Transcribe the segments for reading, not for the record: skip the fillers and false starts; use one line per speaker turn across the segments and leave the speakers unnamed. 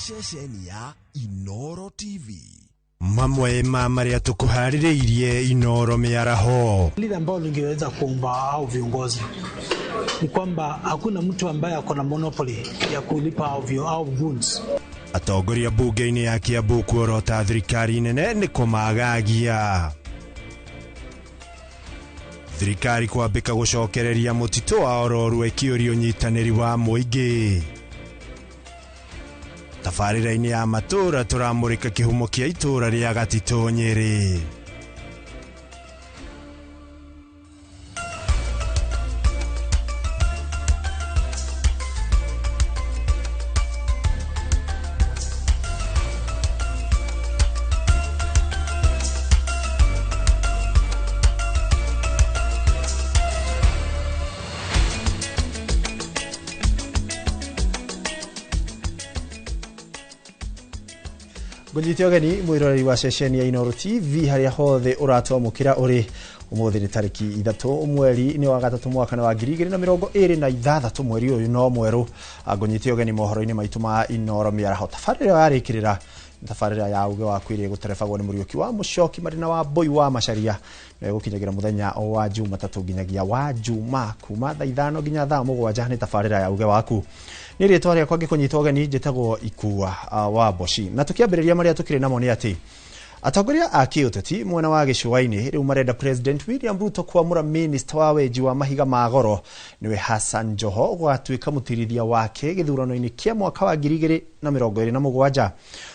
ceceni ya Inoro TV.
Mamwe maria tukuhaririirie Inoro miaraho.
Lile ambalo lingeweza kuomba au viongozi ni kwamba hakuna mtu ambaye akona monopoly ya kulipa au goods.
Atongoria bunge-ini ya Kiambu kuorota thirikari nene ni kumagagia. Thirikari kwambika gucokereria mutito wa Ororu ikiuria unyitaniri wa muingi. Tafarira-ini ya matura turamurika kihumo kia itura ria Gatito Nyeri.
Guliti ogeni mwirori wa sesheni ya Inoro TV haria hothe uratomukira uri umuthi ni tariki 3 mweri ni wa gatatu mwaka wa 2026 mweri uyu no mweru agonyiti ogeni mohoro-ini maitu ma Inoro miaraho tafarira yarikirira tafarira ya uge wa kwire guterefagwo ni Muriuki wa Mucoki marina wa Boy wa Macharia na gukinyagira muthenya wa Jumatatu ginyagia wa Juma kuma thaa 5 ginya thaa 7 ni tafarira ya uge waku ni ritwa ria kwage kunyita ogeni njitagwo Ikua wa Boshi na tukiambiriria maria tukire namo ni ati atongoria a kiuteti mwena wa gicua-ini riu marenda President William Ruto kwamura minister wa weji wa mahiga ma goro niwe Hassan Joho gwatuika mutirithia wake githurano-ini kia mwaka wa 2027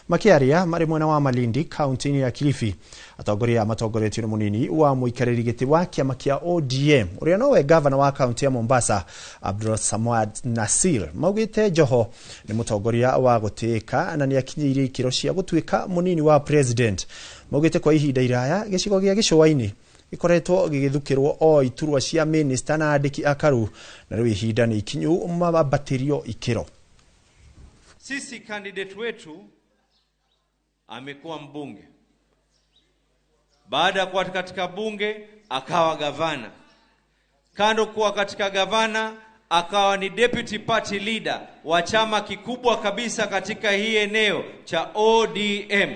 makiaria mari mwena wa Malindi county ya Kilifi. Atongoria matongoretio ni munini wa muikariri giti wa kiama kia ODM uria nowe governor wa county ya Mombasa Abdul Samad Nasir maugite Joho ni mutongoria wa gutika na ni akinyire ikiro cia gutuika munini wa president. Maugite kwa ihinda iraya gicigo gia gicua-ini ikoretwo gigithukirwo o iturwa cia minister na andiki akaru na riu ihinda ni ikinyu mabatirio ikiro.
Sisi candidate wetu amekuwa mbunge. Baada ya kuwa katika bunge akawa gavana. Kando kuwa katika gavana akawa ni deputy party leader wa chama kikubwa kabisa katika hii eneo cha ODM.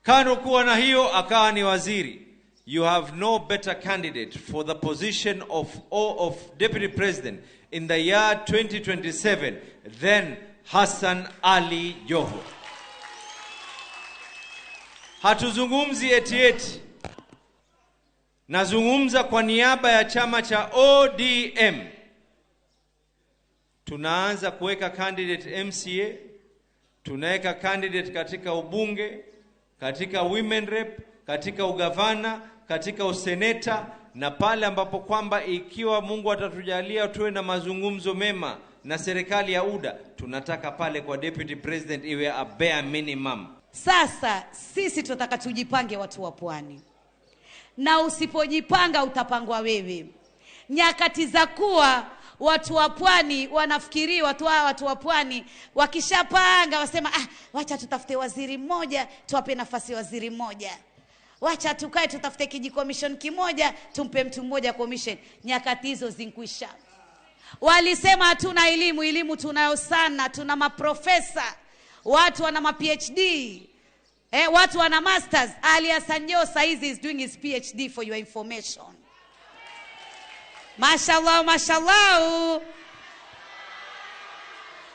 Kando kuwa na hiyo akawa ni waziri. You have no better candidate for the position of deputy president in the year 2027 than Hassan Ali Joho. Hatuzungumzi eti. Nazungumza kwa niaba ya chama cha ODM. Tunaanza kuweka candidate MCA, tunaweka candidate katika ubunge, katika women rep, katika ugavana, katika useneta, na pale ambapo kwamba ikiwa Mungu atatujalia tuwe na mazungumzo mema na serikali ya UDA, tunataka pale kwa deputy president iwe a bare minimum.
Sasa sisi tunataka tujipange watu wa pwani. Na usipojipanga utapangwa wewe. Nyakati za kuwa watu wa pwani wanafikiri watu wa pwani wakishapanga wasema wacha tutafute waziri mmoja tuwape nafasi waziri mmoja. Wacha tukae tutafute kijikommission kimoja tumpe mtu mmoja commission. Nyakati hizo zinkwisha. Walisema hatuna elimu tunayo sana, tuna maprofesa. Watu wana ma PhD. Watu wana masters. Ali Hassan Joho saizi is doing his PhD for your information. Mashallah, mashallah.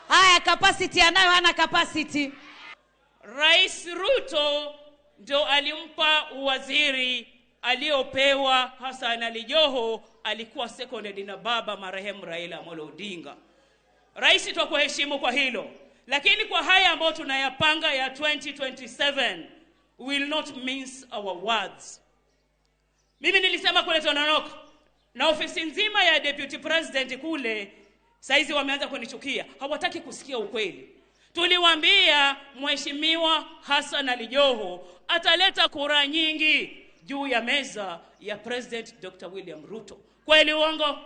Haya, capacity anayo, hana capacity.
Rais Ruto ndio alimpa uwaziri aliopewa Hassan Ali Joho, alikuwa seconded na baba marehemu Raila Amolo Odinga. Rais tukuheshimu kwa hilo. Lakini kwa haya ambayo tunayapanga ya 2027, we will not mince our words. Mimi nilisema kule Tononok na ofisi nzima ya deputy president kule saizi wameanza kunichukia. Hawataki kusikia ukweli. Tuliwaambia Mheshimiwa Hassan Ali Joho ataleta kura nyingi juu ya meza ya President Dr. William Ruto. Kweli uongo?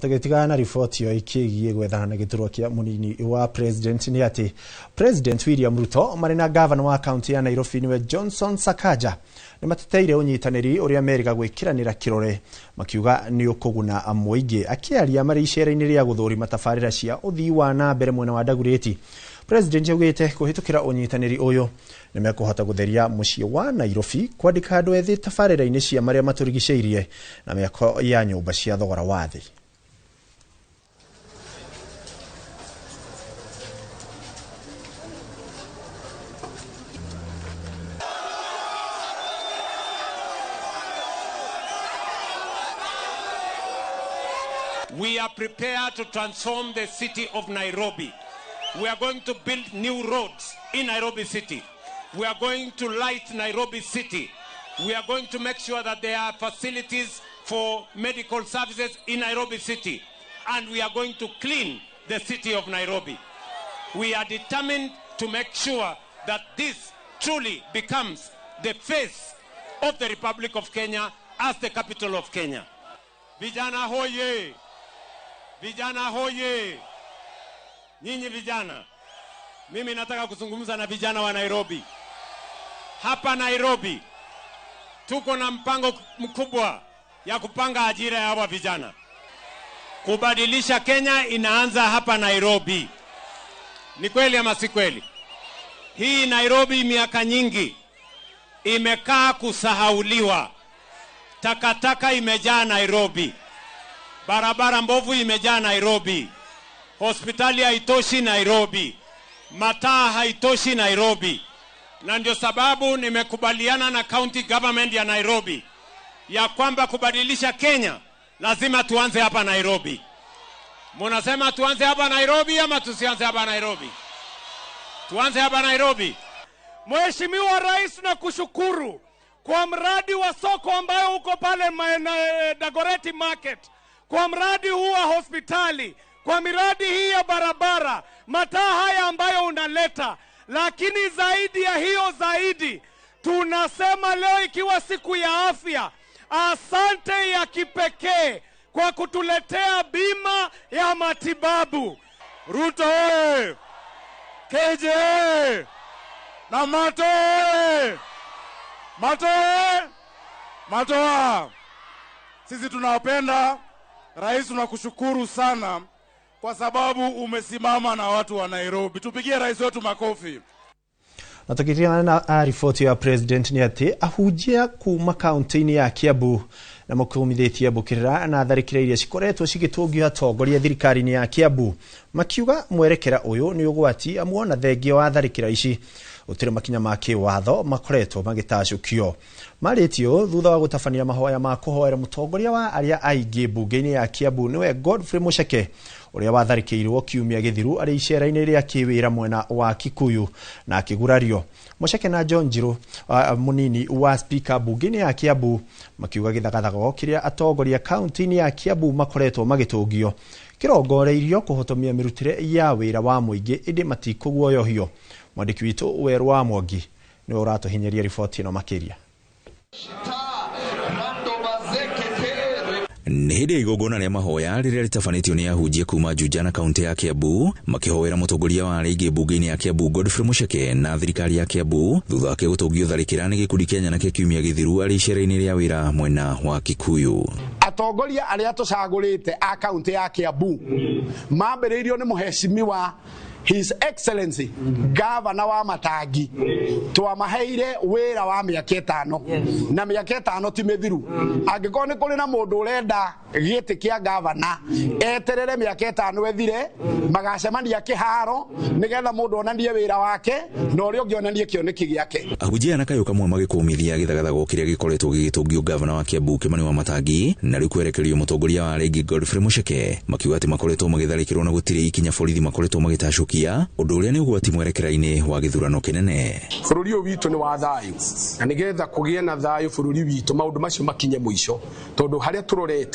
Atagetigana na ripoti yo ikigie gwethana na giturwa kia munini wa president ni ati President William Ruto marina governor wa county ya Nairobi niwe Johnson Sakaja ni mateteire unyitaniri uri America gwikiranira kirore makiuga ni ukuguna amwige akiaria mari icera-ini ria guthuri matafarira cia uthii wa na mbere mwena wa Dagoretti. President yaugite kuhitukira unyitaniri uyu ni mekuhota gutheria mucii wa Nairobi kwandika andu ethi tafarira-ini cia maria maturigiceirie na meko ya nyumba cia thogora wa thi.
We are prepared to transform the city of Nairobi. We are going to build new roads in Nairobi City. We are going to light Nairobi City. We are going to make sure that there are facilities for medical services in Nairobi City. And we are going to clean the city of Nairobi. We are determined to make sure that this truly becomes the face of the Republic of Kenya as the capital of Kenya. Vijana hoye! Vijana hoye! Nyinyi vijana, mimi nataka kuzungumza na vijana wa Nairobi. Hapa Nairobi, tuko na mpango mkubwa ya kupanga ajira ya hawa vijana. Kubadilisha Kenya inaanza hapa Nairobi. Ni kweli ama si kweli? Hii Nairobi miaka nyingi imekaa kusahauliwa. Takataka imejaa Nairobi. Barabara mbovu imejaa Nairobi. Hospitali haitoshi Nairobi. Mataa haitoshi Nairobi. Na ndio sababu nimekubaliana na county government ya Nairobi ya kwamba kubadilisha Kenya lazima tuanze hapa Nairobi. Munasema tuanze hapa Nairobi ama tusianze hapa Nairobi? Tuanze hapa Nairobi.
Mheshimiwa Rais, na kushukuru kwa mradi wa soko ambayo uko pale Dagoretti Market, kwa mradi huu wa hospitali, kwa miradi hii ya barabara, mataa haya ambayo unaleta. Lakini zaidi ya hiyo zaidi, tunasema leo ikiwa siku ya afya, asante ya kipekee kwa kutuletea bima ya matibabu. Ruto oye! KJ oye! Na Mato oye! Mato oye! Matoa! Sisi tunawapenda. Rais, tunakushukuru sana kwa sababu umesimama na watu wa Nairobi. Tupigie rais wetu makofi.
Natakiriana na ripoti ya president ni ati ahujia kuma county ya Kiambu na mukumithitie bukirira na tharikira iria cikoretwo cigitungio atongoria thirikari-ini ya Kiambu makiuga mwerekera uyu ni ugwati amuona thengio wa tharikira ici utire makinya ma kiwatho makoretwo magitacukio maritio thutha wa gutafanira mahoya ma kuhoera mutongoria wa aria aingi bunge-ini ya Kiambu niwe Godfrey Mucheke uria watharikirwo kiumia githiru ari icera-ini ria kiwira mwena wa Kikuyu na akigurario. Mucheke na John Njiru munini wa speaker bunge-ini ya Kiambu makiuga githagathago kiria atongoria county-ini ya Kiambu makoretwo magitungio kirongoreirio kuhotomia mirutire ya wira wa muingi indi matikuguoyohio. Mwandiki witu Weru wa Mwangi ni uratuhinyeria ripoti ino makiria.
Nĩ hĩndĩ igongona rĩa mahoya rĩrĩa rĩtabanĩtio nĩ ahunjia kuma Juja na kaunti ya Kiambu makihoera mũtongoria wa aingĩ bunge-inĩ ya Kiambu Godfrey Mucheke na thirikari ya Kiambu thutha wake gũtũngio tharĩkĩra nĩ gĩkundi kĩa Nyanake kiumia gĩthiru arĩ icera-inĩ rĩa wĩra mwena wa Kikuyu.
Atongoria arĩa tũcagũrĩte a kaunti ya Kiambu mambĩrĩirio nĩ mũheshimiwa His Excellency Governor wa Matangi twamaheire wira wa miaka 5 na miaka 5 ti mithiru angĩkorwo nĩ kũrĩ na mũndũ ũrenda gĩtĩ kĩa governor eterere miaka 5 ethire magacemania kĩharo nĩgetha mũndũ onanie wĩra wake na ũrĩa ũngĩ onanie kĩoneki gĩake.
Ahunjia na kayũ kamwe magĩkũmithia gĩthagathago kĩrĩa gĩkoretwo gĩgĩtũngio Governor wa Kiambu Kimani wa Matangi na rĩu kwerekerio mũtongoria wa aingĩ Godfrey Mucheke makiuga atĩ makoretwo magĩtharĩkĩrwo na gũtirĩ ikinya borithi makoretwo magĩtacũkia gũthũkia ũndũ ũrĩa nĩ ũgwati mwerekera-inĩ wa gĩthurano kĩnene.
Bũrũri ũyũ witũ nĩ wa thayũ, na nĩgetha kũgĩe na thayũ bũrũri witũ maũndũ macio makinye mũico, tondũ harĩa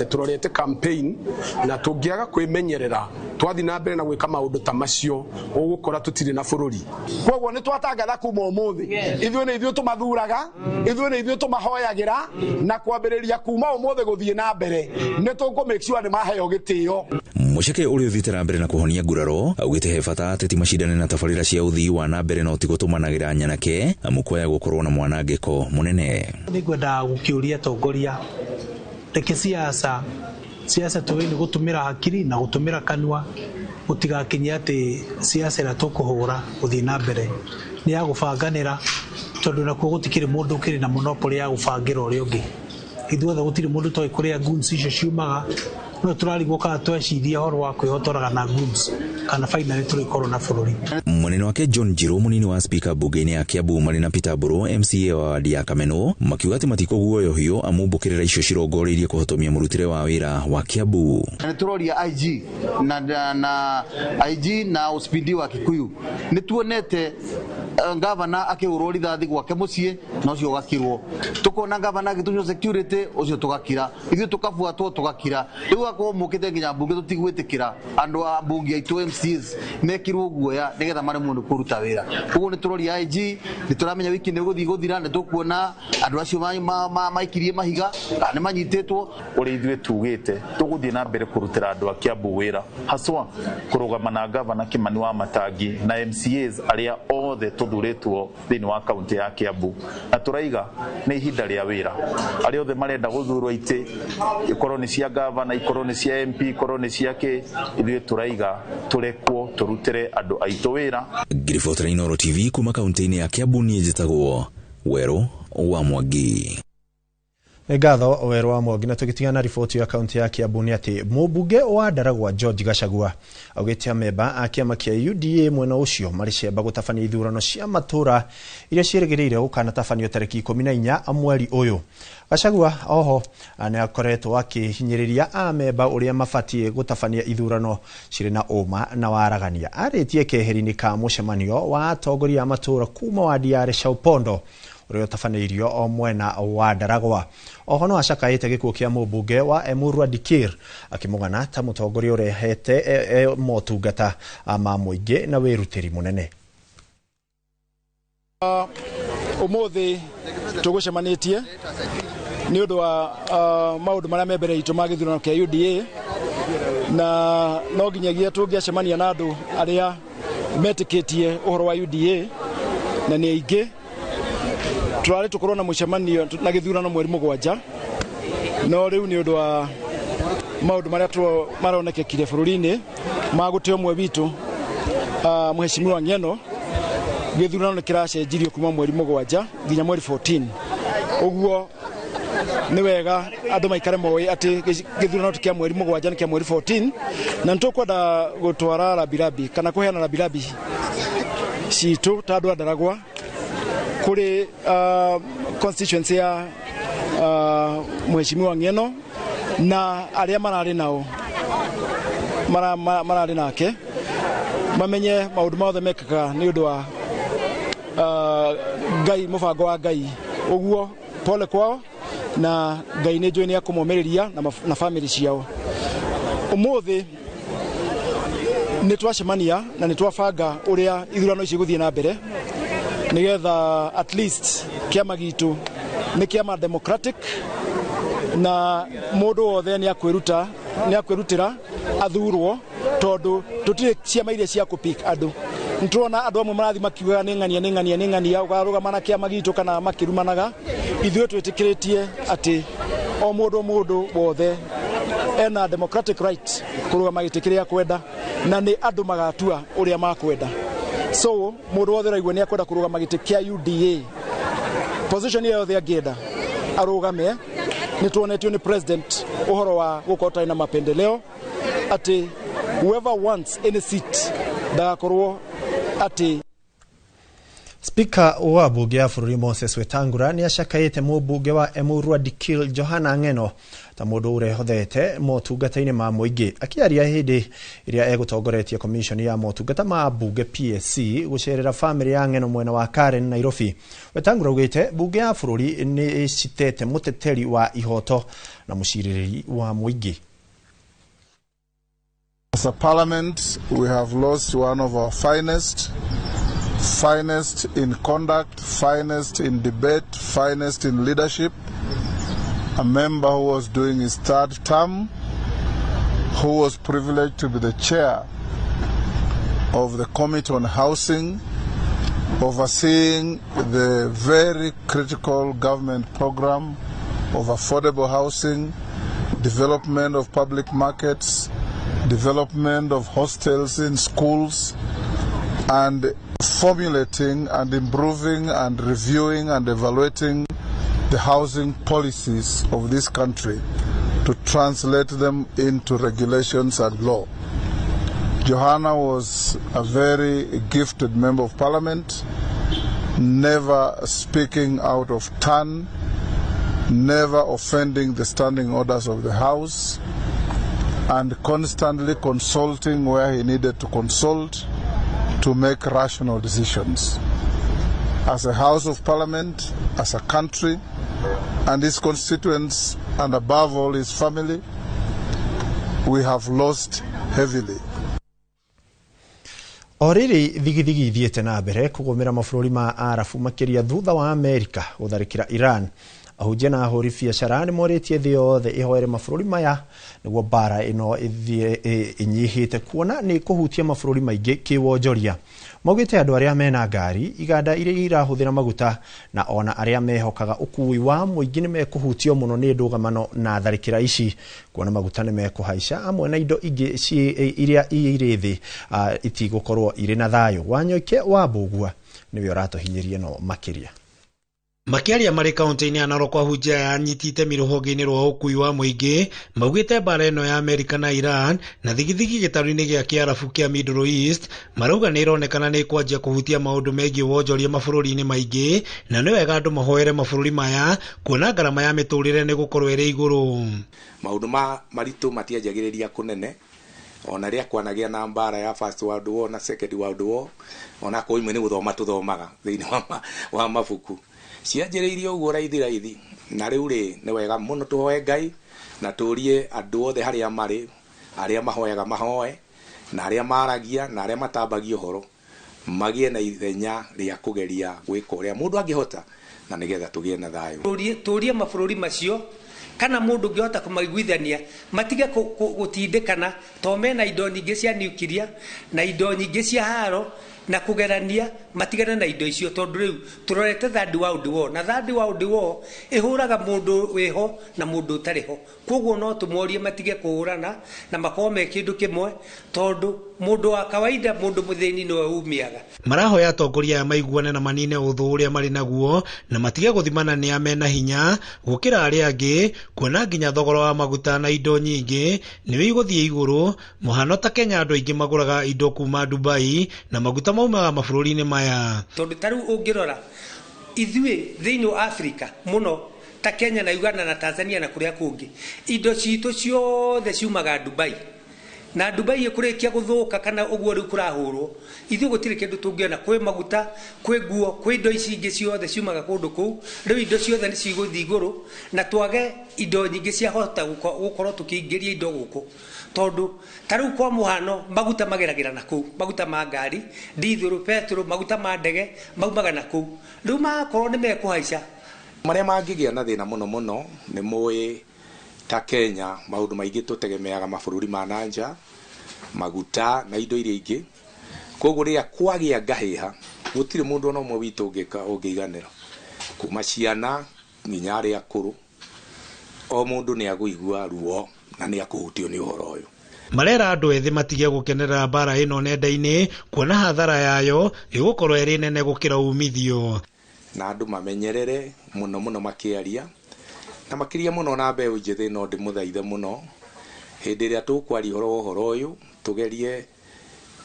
turorete campaign na tũngĩaga kwĩmenyerera twathi na mbere na gwĩka maũndũ ta macio ũgũkora tũtirĩ na bũrũri. Kwoguo nĩ twatangatha kuma ũmũthĩ, ithuĩ nĩ ithuĩ tũmathuraga, ithuĩ nĩ ithuĩ tũmahoyagĩra, na kwambĩrĩria kuma ũmũthĩ gũthiĩ na mbere nĩ tũkũ make sure nĩ maheo gĩtĩo.
Muceke ũrĩa ũthiĩte na mbere na kũhonia nguraro augĩte he bata ateti macindane na tabarĩra cia ũthii wa na mbere no ti gũtũmanagĩra nyanake amukwaya gũkorwo na mwanangĩko mũnene.
Nĩngwenda gũkĩũria atongoria, reke siasa tũĩ nĩ gũtũmĩra hakiri na gũtũmĩra kanua, gũtigakinye atĩ siasa ĩrĩa tũkũhũra gũthiĩ na mbere nĩ ya gũbanganĩra, tondũ nakuo gũtikĩrĩ mũndũ ũkĩrĩ na monopoly ya gũbangĩra ũrĩa ũngĩ. Ithuothe gũtirĩ mũndũ tũĩ kũrĩa guns icio ciumaga, no turarigwo kana tweciria horo wa kwĩhotoraga na guns kana finally tũrĩkorwo na bũrũri.
Mũnene wake John Njirũ, mũnini wa speaker mbunge-inĩ ya Kiambu marĩ na Peter Mburu MCA wa wadi ya Kameno, makiuga atĩ matikũguoyohio amumbũkĩrĩra icio cirongoreirie kũhotomia mũrutĩre wa wĩra wa Kiambu.
Nĩ tũroria IG na IG na OCPD wa Kikuyu nĩ tuonete gavana akĩhũrwo rithathi gwake mũciĩ na ũcio ũgakirwo, tukona gavana agĩtunywo security ũcio tũgakira, ithuĩ tukabuatwo tũgakira. Rĩu akorwo mũkĩte nginya mbunge tũtigwĩtĩkĩra andũ a mbunge aitũ MCs mekirwo guoya nĩgetha maremwo nĩ kũruta wĩra. Ũguo nĩ tũroria IG, nĩ tũramenya wiki nĩ gũthiĩ gũthira, nĩ tũkuona andũ acio maikirie mahiga kana nĩ manyitĩtwo.
Ũrĩa ithuĩ tugĩte tũgũthiĩ na mbere kũrutĩra andũ a Kiambu wĩra, haswa kũrũgama na gavana Kimani wa Matangi na MCAs arĩa othe tũthurĩtwo thĩinĩ wa kaunti ya Kiambu, na tũraiga nĩ ihinda rĩa wĩra. Arĩa othe marenda gũthurwo itĩ, ikorwo nĩ cia gavana, ikorwo nĩ cia MP, ikorwo nĩ cia kĩ, ithuĩ tũraiga tũrekwo tũrutĩre andũ aitũ wĩra.
Ngiribotera Inooro TV kuma kaunti-inĩ ya Kiambu, niĩ njĩtagwo Werũ wa Mwangi.
Ngatho Werũ wa Mwangi. Na tũgĩtigana riboti ya kaunti ya Kiambu nĩ atĩ mũmbunge wa Ndaragwa George Gachagua augĩte amemba a kĩama kĩa UDA mwena ũcio marĩ cemba gũtabania ithurano cia matũra iria ciĩrĩgĩrĩire gũkanatabanio tarĩki 14 mweri ũyũ. Gachagua oho nĩ akoretwo akĩhinyĩrĩria amemba ũrĩa mabatie gũtabania ithurano cirĩ na ũma na waragania. Arĩtie keheri-inĩ ka mũcemanio wa atongoria a matũra kuma wadi ya Rechaupondo ũrĩa ũtabanĩirio o mwena wa Ndaragwa. Oho no acakaĩte gĩkuũ kĩa mũmbunge wa Emurua Dikir akĩmũgana ta mũtongoria ũrehete motungata ma mũingĩ na wĩrutĩri mũnene.
Ũmũthĩ tũgũcemanĩtie nĩ ũndũ wa maũndũ marĩa me mbere itũ ma gĩthurano kĩa UDA, na no nginyagia tũngĩacemania na andũ arĩa metĩkĩtie ũhoro wa UDA na nĩ aingĩ. Tũrarĩ tũkorwo na mũcemanio na gĩthurano mweri 7, no rĩu nĩ ũndũ wa maũndũ marĩa maronekekire bũrũri-inĩ ma gũte ũmwe witũ Mheshimiwa Ng'eno, gĩthurano kĩracenjirio kuma mweri 7 nginya mweri 14. Ũguo nĩ wega andũ maikare moĩ atĩ gĩthurano ti kĩa mweri 7 nĩ kĩa mweri 14, na nĩtũkwenda gũtwara rabirabi kana kũheana rabirabi citũ ta andũ a Ndaragwa kuri constituency ya Mheshimiwa Ng'eno na arĩa mararĩ nao mararĩ nake mamenye maũndũ mothe mekaga nĩ ũndũ wa Ngai, mũbango wa Ngai. Ũguo pole kwao na Ngai nĩ njũĩ nĩ akũmomereria na family ciao. Ũmũthĩ nĩ twacemania na nĩ twabanga ũrĩa ithurano ici gũthiĩ na mbere, nigetha at least kiama gitu ni kiama democratic na mundu wothe ni akwirutira athurwo, tondu tutire ciama iria cia kupik andu. Nturona andu amwe marathi makiuga ni ng'ania ugarugama na kiama gitu kana makirumanaga. Ithuĩ twĩtĩkĩrĩtie atĩ o mundu wothe ena democratic right kurugama gĩtĩ kĩrĩa kwenda na ni andu magatua uria makwenda. So mundu wothe raigua ni akwenda kurugama gĩtĩ kĩa UDA, position yao the agenda arugame. Ni tuonetio ni president uhoro wa gukota na mapendeleo ati whoever wants any seat ndakorwo ati.
Spika wa bunge ya bũrũri Moses Wetangula nĩ acakaĩte mũmbunge wa Emurua Dikil Johana Ng'eno ta mũndũ ũrehothete motungata-inĩ ma mũingĩ. Akĩaria hĩndĩ ĩrĩa egũtongoretie commission ya motungata ma bunge PSC gũcerera family ya Ng'eno mwena wa Karen Nairobi. Wetangula augĩte bunge ya bũrũri nĩ citete mũteteri wa ihoto na mũcirĩrĩri wa mũingĩ.
As a parliament, we have lost one of our finest in conduct, finest in debate, finest in leadership. A member who was doing his third term, who was privileged to be the chair of the Committee on Housing, overseeing the very critical government program of affordable housing, development of public markets, development of hostels in schools, and formulating and improving and reviewing and evaluating the housing policies of this country to translate them into regulations and law. Johanna was a very gifted member of parliament, never speaking out of turn, never offending the standing orders of the House, and constantly consulting where he needed to consult to make rational decisions. As a House of Parliament, as a country, and his constituents, and above all his family, we have lost heavily.
Oriri thigithigi ithiĩte na mbere kũgũmĩra mabũrũri ma Arabu makĩria thutha wa Amerika gũtharĩkĩra Iran. Ahunjia na ahũri biacara nĩ morĩtie thĩ yothe ihoere mabũrũri maya nĩguo mbara ĩno ĩnyihĩte kuona nĩ kũhutia mabũrũri maingĩ kĩwonjoria. Maugĩte andũ arĩa mena ngari, iganda iria irahũthĩra maguta na ona arĩa mehokaga ũkui wa mũingĩ nĩ mekũhutio mũno nĩ ndũgamano na tharĩkĩra ici, kuona maguta nĩ mekũhaica amwe na indo ingĩ iria irĩ thĩ itigũkorwo irĩ na thayũ. Wanyoike wa Mbũgua nĩwe ũratũhinyĩria no makĩria.
Makiaria marĩ kaunti-inĩ ya Narok ahunjia yanyitĩte rũhonge-inĩ rwa ũkui wa mũingĩ maugĩte mbara ĩno ya Amerika na Iran na thigithigi gĩtarũ-inĩ gĩa Kiarabu kĩa Middle East marauga nĩ ironekana nĩ kwanjia kũhutia maũndũ megiĩ wonjoria mabũrũri-inĩ maingĩ na nĩ wega andũ mahoere mabũrũri maya kuona ngarama ya mĩtũrĩre nĩ gũkorwo ĩrĩ igũrũ.
Maũndũ maritũ matianjagĩrĩria kũnene ona rĩa kwanagĩa na mbara ya First World War na Second World War ona kwa imwe nĩ gũthoma tũthomaga thĩinĩ wa mabuku. Cianjĩrĩirie ũguo raithi na rĩu nĩ wega mũno tũhoe Ngai na tũrie andũ othe harĩa marĩ, arĩa mahoyaga mahoe na arĩa maragia na arĩa matambagia ũhoro magĩe na ithenya rĩa kũgeria gwĩka ũrĩa mũndũ angĩhota na nĩgetha tũgĩe na thayũ.
Tũrie mabũrũri macio kana mũndũ ũngĩhota kũmaiguithania matige gũtindĩkana to mena indo nyingĩ cia nuclear na indo nyingĩ cia haro na kugerania matigana na indo icio tondu riu turorete Third World War na Third World War ihuraga mundu weho na mundu utariho koguo no tumorie matige kuhurana na makome kindu kimwe tondu mundu wa kawaida mundu muthini no umiaga.
Marahoya atongoria ya maiguane na manine uthu uria mari naguo na matige guthimana ni amena hinya gukira aria angi kuona nginya thogora wa maguta na indo nyingi niwe iguthie iguru muhano ta Kenya andu aingi maguraga indo kuma Dubai na maguta maumaga mabũrũri-inĩ maya.
Tondu taru ungirora ithuĩ thĩinĩ wa Africa muno ta Kenya na Uganda na Tanzania na kuria kungi indo citũ ciothe ciumaga Dubai na Dubai ĩkũrĩkia gũthũka kana ũguo rĩu kũrahũrwo ithuĩ gũtirĩ kĩndũ tũngĩona kwĩ maguta kwĩ nguo kwĩ indo ici ingĩ ciothe ciumaga kũndũ kũu rĩu indo ciothe nĩ cigũthiĩ igũrũ na twage indo nyingĩ ciahota gũkorwo tũkĩingĩria indo gũkũ tondu taru kwa muhano maguta mageragĩra na kũu maguta ma ngari diesel petrol maguta ma ndege maumaga na kũu rĩu makorwo nĩ mekũhaica
marĩa mangĩgĩa na thĩna mũno nĩ mũĩ ta Kenya maũndũ maingĩ tũtegemeaga mabũrũri ma nanja maguta na indo iria ingĩ koguo rĩrĩa kwagĩa ngahĩha gũtirĩ mũndũ ona ũmwe witũ ũngĩiganĩra kuma ciana nginya arĩa akũrũ o mũndũ nĩ agũigua ruo na nĩ akũhutio nĩ ũhoro ũyũ.
Marera andũ ethĩ matige gũkenerera mbara ĩno nenda-inĩ kuona hathara yayo ĩgũkorwo ĩrĩ nene gũkĩra umithio
na andũ mamenyerere mũno makĩaria na makĩria mũno na mbeũ njĩthĩ no ndĩmũthaithe mũno hĩndĩ ĩrĩa tũkwaria ũhoro ũyũ tũgerie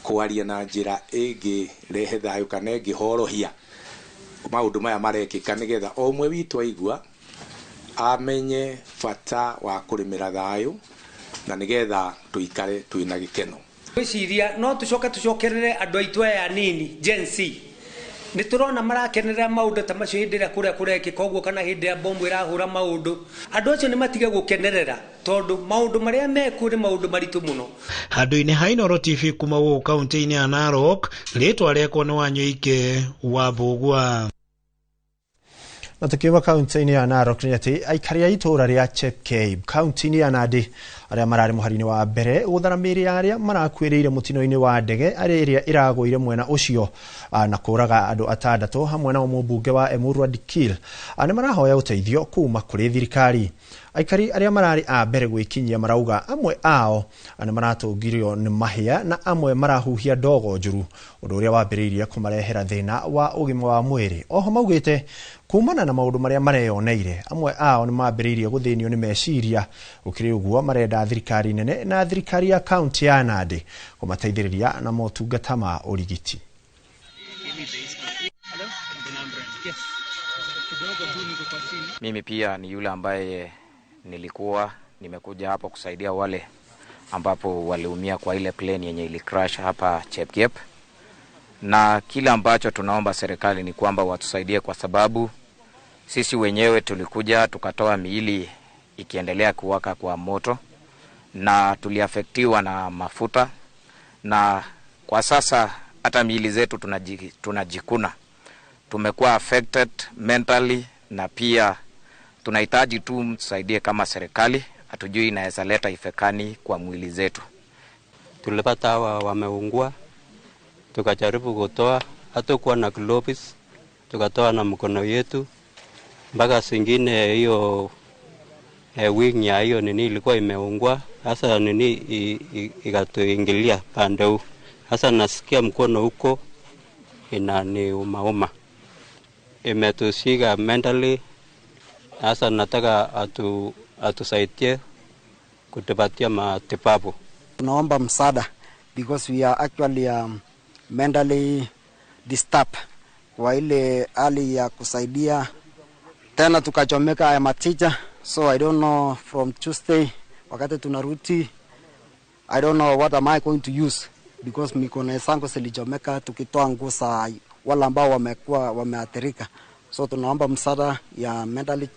kwaria na njĩra ĩngĩrehe thayũ kana ĩngĩhorohia maundu maya marekika nigetha o mwe witu aigua amenye bata wa kurimira thayu na nigetha tuikare twina gikeno.
Gwiciria no tucokerere andu aitu aya nini Gen Z ni turona marakenerera maundu ta macio hindira kuria kurekika uguo kana hindira bombu irahura maundu. Andu acio ni matige gukenerera tondu maundu maria mekure maundu maritu muno.
Handu-ini ha Inooro TV kuma wo kaunti-ini ya Narok, ritwa riakwa ni Wanyoike wa Bugwa.
Na tukiwa kaunti-ini ya Narok ni ati aikari a itura ria Chepcabe kaunti-ini ya Nandi aria marari muharini wa mbere gutharamiri aria marakwiriire mutino-ini wa ndege aria iragwire mwena ucio na kuraga andu 6 hamwe na mumbunge wa Emurua Dikil ani marahoya uteithio kuma kuri thirikari. Aikari aria marari a mbere gwikinyia marauga amwe ao ani maratungirio ni mahia na amwe marahuhia ndogo njuru undu uria wambiriirie kumarehera thina wa ugima wa mwiri. Oho maugite kumana na maundu maria mareyoneire amwe ao ni mambiriirie guthinio ni meciria ukiri uguo marenda thirikari nene na thirikari ya kaunti ya Nandi kumateithiriria na motungata ma urigiti.
Mimi pia ni yule ambaye nimekuja hapa kusaidia wale ambapo waliumia kwa ile plane yenye ilicrash hapa Chepcabe, na kile ambacho tunaomba serikali ni kwamba watusaidie, kwa sababu sisi wenyewe tulikuja tukatoa miili ikiendelea kuwaka kwa moto na tuliafektiwa na mafuta, na kwa sasa hata miili zetu tunajikuna. Tumekuwa affected mentally na pia tunahitaji tu mtusaidie kama serikali, hatujui inaweza leta ifekani kwa mwili zetu.
Tulipata hawa wameungua, tukajaribu kutoa, hatakuwa na gloves, tukatoa na mkono yetu, mpaka singine hiyo wing ya hiyo nini ilikuwa imeungua, hasa nini ikatuingilia pande huu. Hasa nasikia mkono huko inaniuma, imetushika mentally. Hasa nataka atusaidie kutupatia matibabu.
Tunaomba msaada because we are actually mentally disturbed kwa ile hali ya kusaidia. Tena tukachomeka haya maticha, so I don't know from Tuesday wakati tunarudi, I don't know what am I going to use because mikono yangu zilichomeka tukitoa nguo za wale ambao wamekuwa wameathirika. So tunaomba msaada ya mentally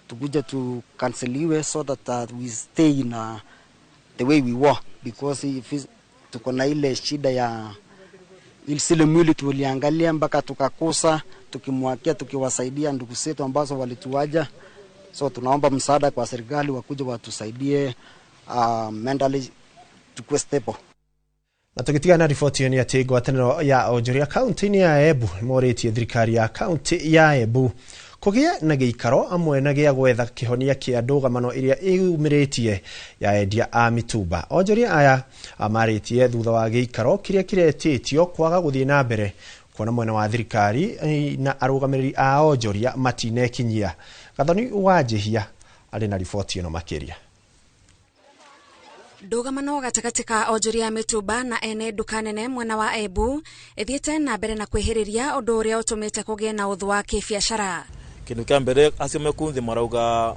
tukuje tukanseliwe so that we stay in the way we were, because if tuko na ile shida ya ile mwili tuliangalia mpaka tukakosa, tukimwakia tukiwasaidia ndugu zetu ambazo walituaja. So tunaomba msaada kwa serikali wakuje watusaidie mentally tukue stable.
Na tukitigana ripoti ni ati ngwataniro ya onjoria kaunti-ini ya Embu moretie thirikari ya kaunti ya Embu kugia na giikaro amwe na gia gwetha kihonia kia ndugamano iria iumiritie ya endia a mitumba. Onjoria aya amaritie thutha wa giikaro kiria kiretitio kwaga guthie na mbere kuona mwena wa thirikari na arugamiriri a onjoria matinekinyia. Gathoni Wanjihia ari na ripoti ino makiria.
Ndugamano gatagati ka onjoria a mitumba na ene nduka nene mwena wa Embu ithiete na mbere na kwihiriria undu uria utumite kugie na uthu wa kibiashara.
Kindu kia mbere acio mekunthi marauga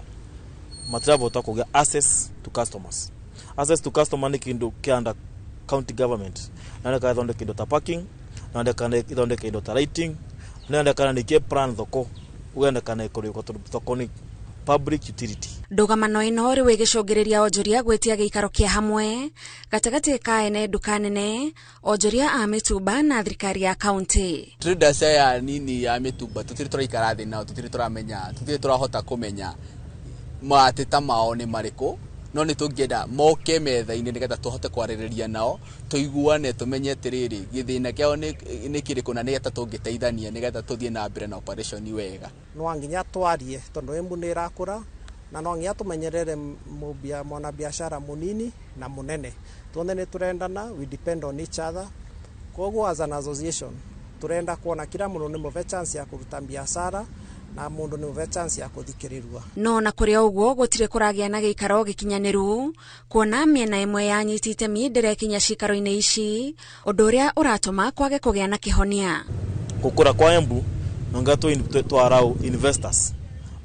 matirabota kugia access to customers. Access to customer ni kindu kia under county government. Nande ka thonde kindu ta parking, nande ka thonde kindu ta lighting, nande ka ni ke plan thoko, ugende kana ikori ko thoko ni public utility.
Ndugamano ino ri wigicungiriria onjoria gwitia giikaro kia hamwe gatagati ka ene nduka nene, onjoria a mitumba na thirikari ya kaunti.
Traders ya nini ya mitumba tutiri turaikara thi nao, tutiri turamenya, tutiri turahota kumenya mateta mao ni mariko, no ni tungienda moke metha-ini nigetha tuhote kwaririria nao, tuiguane tumenye tiriri githina kiao ni kiriko na nigetha tungiteithania nigetha tuthie na mbere na operation wega.
No nginya twarie tondu Embu ni irakura na no nginya tumenyerere mwana biashara munini na munene. Tuone ni turendana, we depend on each other. Koguo as an association turenda kuona kila mundu ni muve chance ya kuruta biashara na mundu ni muve chance ya kuthikirirwa.
No na kuri uguo gutire kuragia na giikaro gikinyaniru kuona miena imwe yanyitite mi ndirekinya cikaro-ini ici undu uria uratuma kwage kugia na kihonia.
Gukura kwa Embu nongato twara investors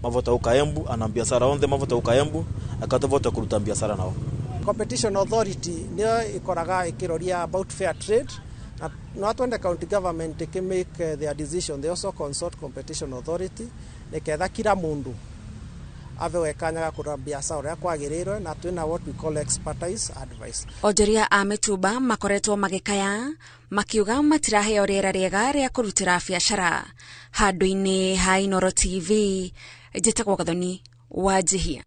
mavota ukaembu ana biashara onde mavota ukaembu akatovota kuruta biashara nao.
Competition Authority nio ikoraga ikiroria about fair trade. Not when the county government they can make their decision, they also consult Competition Authority niketha kila mundu avewe kanya ga kura biashara uria kwagirirwe na twina what we call expertise advice.
Onjoria a mituba makoretwo magikaya makiuga matiraheo riera riega ria kurutira biashara handu-ini ha Inooro TV. Njitagwo Gathoni wa Njihia.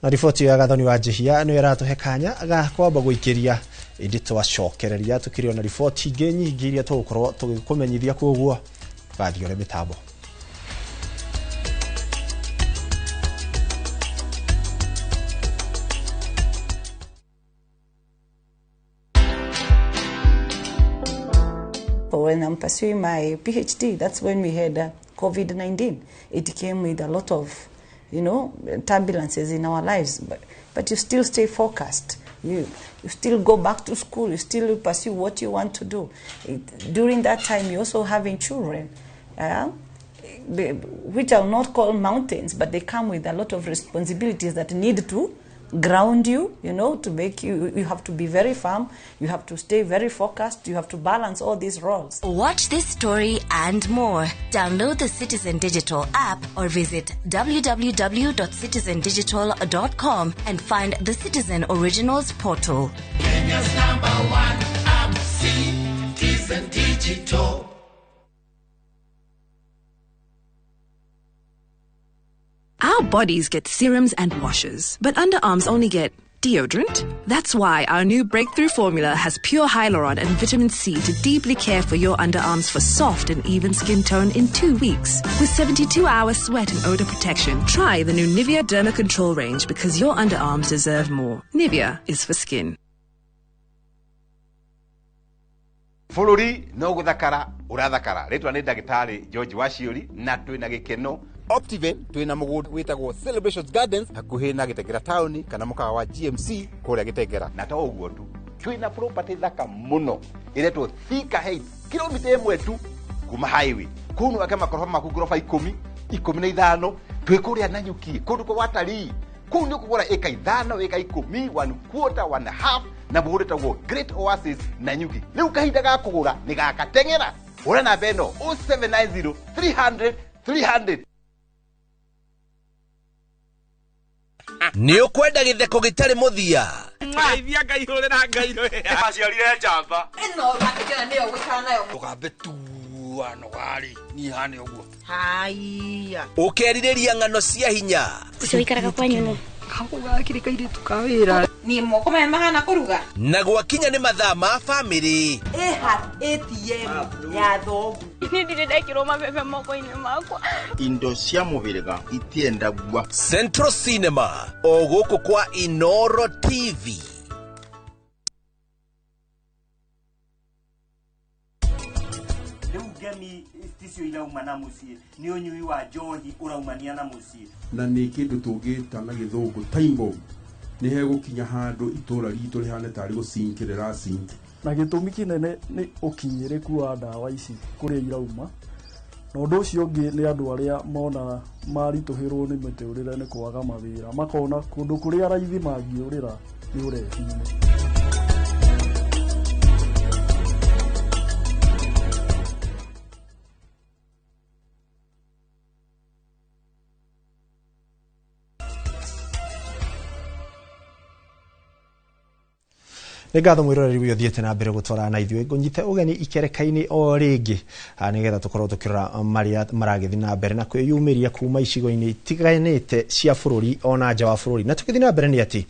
Na riboti ya Gathoni wa Njihia no iratuhe kanya ga kwamba guikiria indi twacokereria tukirio na riboti ingi nyingi iria tugukorwo tugikumenyithia koguo tugathiore mitambo.
When I'm pursuing my PhD, that's when we had COVID-19. It came with a lot of, turbulences in our lives, but you still stay focused. You still go back to school. You still pursue what you want to do. During that time, you're also having children, which are not called mountains, but they come with a lot of responsibilities that need to ground you, to make you have to be very firm, you have to stay very focused, you have to balance all these roles.
Watch this story and more. Download the Citizen Digital app or visit www.citizendigital.com and find the Citizen Originals portal.
Kenya's #1 app, Citizen Digital.
Our bodies get serums and washes, but underarms only get deodorant. That's why our new breakthrough formula has pure hyaluron and vitamin C to deeply care for your underarms for soft and even skin tone in 2 weeks. With 72-hour sweat and odor protection, try the new Nivea Derma Control range because your underarms deserve more. Nivea is for skin.
Fuluri no guthakara urathakara ritwa ni ndagitari George Waciuri na twina gikeno Optiven twina mugunda witagwo Celebrations Gardens hakuhi na Gitegera town kana mukawa wa GMC kuria Gitegera na to uguo tu twina property thaka muno iretwo Thika Heights kilomita 1 tu kuma highway kunu ake makorofa maku gorofa 15 twikuria na nyuki kundu kwa watalii kunu kugura eka 5 eka 10 1/4 1/2 na muhure tagwo Great Oasis na nyuki riu kahinda ga kugura ni gakatengera ura na beno 0790 300
ni ukwenda githeko gitari muthia
Ngeithia ngaihurira ngairo aciarire njamba
ino bakigera niyo gwikara nayo
tugambe tu anogari ni hane uguo
haiya
ukeririria ngano cia hinya
ucio ikaraga kwanyu no kaguga kirikaire tukawira ni moko me mahana kuruga
na gwakinya ni mathaa ma family
ATM ya thogu ni ndekirwo mabebe moko-ini makwa
indo cia mubiriga itiendagwa Central Cinema oguku kwa Inooro TV.
Gemi stisio irauma na mucie ni unyui wa njohi uraumania na mucie
na ni kindu tungita na githungu time bomb ni hegukinya handu itura ritu rihane tari gusinkirira sink
na gitumi kinene ni ukinyiriku wa ndawa ici kuria irauma na undu ucio ungi ni andu aria mona marituhirwo ni miturire ni kwaga mawira makona kundu kuria raithi mangiurira ni urefinye.
Ngatho mwiroreri wi uthiete na mbere gutwara na ithuĩ ngunyite ugeni ikerekaini o ringi nigetha tukorwo tukirora maria maragithi na mbere na kwiyumiria kuma icigo-ini itiganite cia bururi ona nja wa bururi na tukithi na mbere ni ati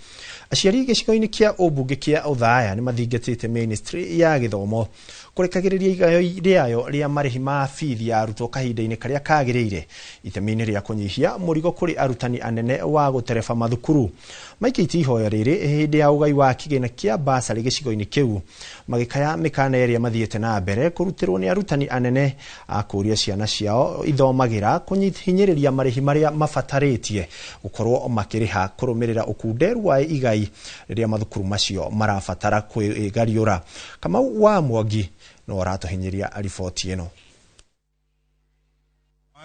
aciari gicigo-ini kia ubunge kia Uthaya ni mathingatite ministry ya githomo kurekagiriria igayo riayo ria marihi ma fithi ya arutwo kahinda-ini karia kagiriire itemi-ini ria kunyihia murigo kuri arutani anene wa gutereba mathukuru maikiti ihoya riri hindi ya ugai wa kigina kia basari gicigo-ini kiu magikaya mikana iria mathiete na mbere kurutirwo ni arutani anene akuria ciana ciao ithomagira kunyihinyiriria marihi maria mafataritie gukorwo makiriha kurumirira ukunderu wa igai riria mathukuru macio marafatara kwigariura kama wa Mwangi no ratuhinyiria riboti ino.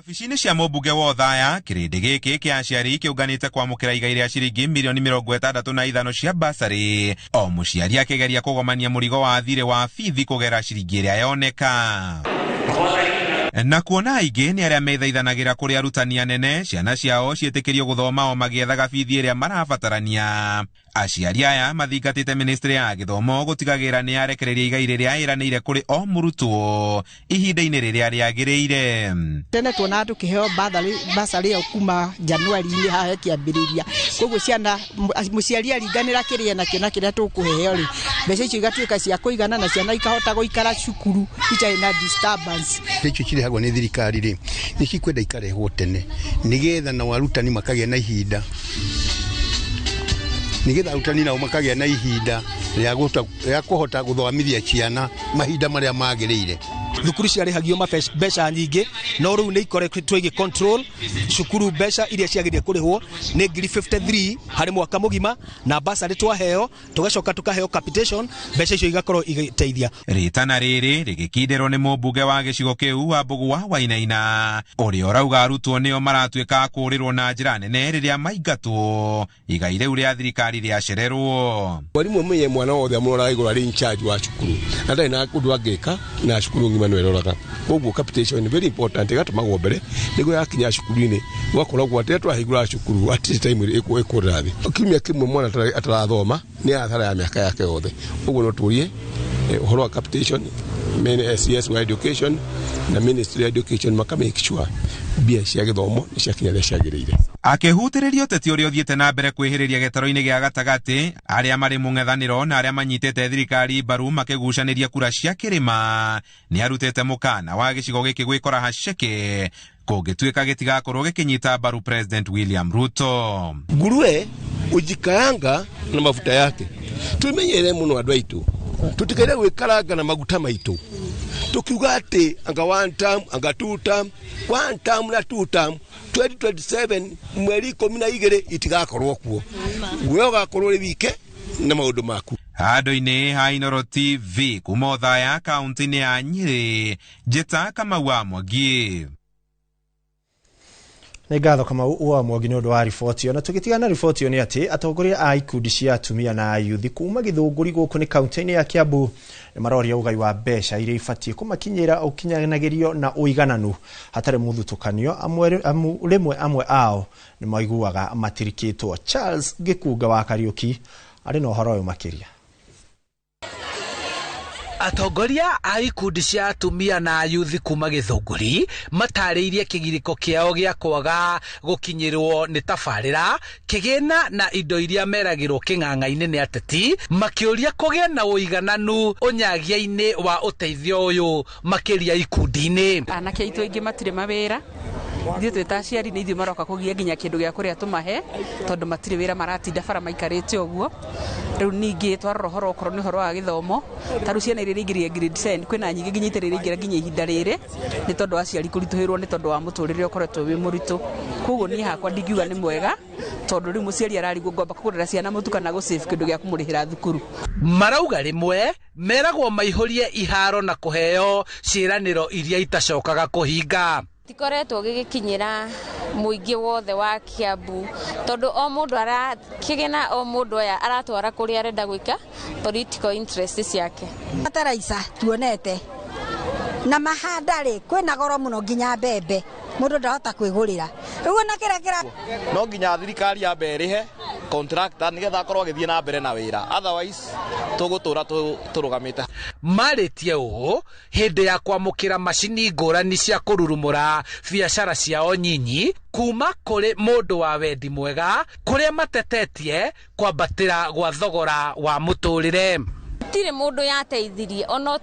Wabici-inĩ cia mũmbunge wa Othaya, kĩrĩndĩ gĩkĩ kĩa aciari kĩũnganĩte kwamũkĩra igai rĩa ciringi mirioni 65 cia basarĩ, o mũciari akĩgeria kũgomania mũrigo wa thirĩ wa bithi kũgerera ciringi ĩrĩa yoneka. Na kuona aingĩ nĩ arĩa methaithanagĩra kũrĩ arutani anene ciana ciao ciĩtĩkĩrio gũthoma o magĩethaga bithi ĩrĩa marabatarania. Aciari aya mathingatĩte ministry ya gĩthomo gũtigagĩra nĩ yarekereria igai rĩrĩa ĩranĩire kũrĩ o mũrutwo ihinda-inĩ rĩrĩa rĩagĩrĩire.
Tene tuona andũ kĩheo basarĩ ĩyo kuma Januari-inĩ haha kĩambĩrĩria. Koguo ciana mũciari aringanĩra kĩrĩa nakĩo na kĩrĩa tũkũheo rĩ, mbeca icio igatuĩka cia kũigana na ciana ikahota gũikara cukuru itarĩ na disturbance.
Icio cirehagwo nĩ thirikari rĩ, nĩ cikwenda ikarehwo tene nĩgetha na arutani makagĩa na ihinda. Nĩgetha arutani nao makagĩa na ihinda rĩa kũhota gũthomithia ciana mahinda marĩa magĩrĩire.
Thukuru ciarĩhagio mbeca nyingĩ, no rĩu nĩ ikoretwo igĩ-control cukuru mbeca iria ciagĩrĩire kũrĩhwo nĩ 53 harĩ mwaka mũgima, na basarĩ twaheo tũgacoka tũkaheo capitation, mbeca icio igakorwo igĩteithia.
Rĩtana rĩrĩ rĩgĩkindĩrwo nĩ mũmbunge wa gĩcigo kĩu wa Mbũgũ wa Wainaina, ũrĩa ũrauga arutwo nĩo maratuĩka kũũrĩrwo na njĩra nene rĩrĩa maingatwo igai rĩu rĩa thirikari rĩacererwo.
Mwarimũ mwenye mwana wothe amũroraga igũrũ arĩ in charge wa cukuru, na ndarĩ na ũndũ angĩka na cukuru ngima nĩ eroraga. Koguo capitation very important, ĩgatũmagwo mbere nĩguo yakinya cukuru-inĩ gwakoragwo atĩ twahingũra cukuru at time ĩkũrĩra thĩ. Kiumia kĩmwe mwana atarathoma nĩ athara ya mĩaka yake yothe. Koguo no tũrie ũhoro wa capitation, CS wa education na ministry of education makamake sure mbia cia gĩthomo nĩ ciakinya rĩrĩa ciagĩrĩire.
Akĩhutĩrĩria ũteti ũrĩa ũthiĩte na mbere kwĩhĩrĩria gĩtaro-inĩ gĩa gatagatĩ, arĩa marĩ mũng'ethanĩro na arĩa manyitĩte thirikari mbaru makĩgucanĩria kura cia kĩrĩma, nĩ arutĩte mũkana wa gĩcigo gĩkĩ gwĩkora haceke kũngĩtuĩka gĩtigakorwo gĩkĩnyita mbaru President William Ruto.
Nguruwe ujikaranga na mafuta yake. Tumenyere mũno andũ aitũ. Tutikaire gwĩkaranga na maguta maitũ. Tukiuga atĩ anga 1 term, anga 2 term, 1 term na 2 term, 2027 mweri 12 itigakorwo kuo. Wewe ugakorwo wike na maũndũ maku.
Handũ-inĩ ha Inooro TV kuma Othaya kaunti-inĩ ya Nyĩrĩ, Njĩta Kamau wa Mwangi.
Nĩ ngatho Kamau wa Mwangi nĩ ũndũ wa riboti ĩyo. Na tũgĩtigana riboti ĩyo nĩ atĩ atongoria a ikundi cia atumia na ayuthi kuma Gĩthũngũri gũkũ nĩ kaunti-inĩ ya Kiambu nĩ maroria ũgai wa mbeca iria ibatiĩ kũmakinyĩra ũkinyanagĩrio na ũigananu hatarĩ mũthutũkanio. Rĩmwe amwe ao nĩ maiguaga matirikĩtwo. Charles Gĩkunga wa Kariũki arĩ na ũhoro ũyũ makĩria.
Atongoria a ikundi cia atumia na ayuthi kuma Gĩthũngũri matarĩirie kĩgirĩko kĩao gĩa kwaga gũkinyĩrwo nĩ tabarĩra, kĩgĩna na indo iria meragĩrwo kĩng'ang'a-inĩ nĩ ateti, makĩũria kũgĩa na ũigananu ũnyagia-inĩ wa ũteithio ũyũ makĩria ikundi-inĩ.
Anake aitũ aingĩ matirĩ mawĩra, ithuĩ twĩ ta aciari nĩ ithuĩ maroka kũgia nginya kĩndũ gĩa kũrĩa tũmahe, tondũ matirĩ wĩra maratinda bara maikarĩte ũguo. Rĩu ningĩ twarora ũhoro okorwo nĩ ũhoro wa gĩthomo, ta rĩu ciana iria ingĩrĩire grade 10 kwĩna nyingĩ nginya itarĩ ingĩra nginya ihinda rĩrĩ nĩ tondũ wa aciari kũritũhĩrwo nĩ tondũ wa mũtũrĩre ũkoretwo wĩ mũritũ. Koguo niĩ hakwa ndingiuga nĩ mwega, tondũ rĩu mũciari ararigwo ngomba kũgũrĩra ciana mũtu kana gũsave kĩndũ gĩa kũmũrĩhĩra thukuru.
Marauga rĩmwe meragwo maihũrie iharo na kũheo ciĩranĩro iria itacokaga kũhinga.
Tikoretwo gĩgĩkinyĩra mũingĩ wothe wa Kiambu, tondũ o mũndũ arakĩgena, o mũndũ oya aratwara kũrĩa arenda gwĩka political interest ciake.
Mataraica tuonete na mahandarĩ kwĩna goro mũno nginya mbembe mũndũ ndahota kwĩgũrĩra. Rĩu na kĩra
no nginya thirikari ya mbere contractor nĩgetha akorwo agĩthiĩ na mbere na wĩra, otherwise tũgũtũra tũrũgamĩte.
Marĩtie ũũ hĩndĩ ya kwamũkĩra macini ngũrani cia kũrurumũra biacara ciao nyinyi kuma kũrĩ mũndũ wa wendi mwega, kũrĩa matetetie kwambatĩra gwa thogora wa mũtũrĩre.
Tire mũndũ yateithirie, ona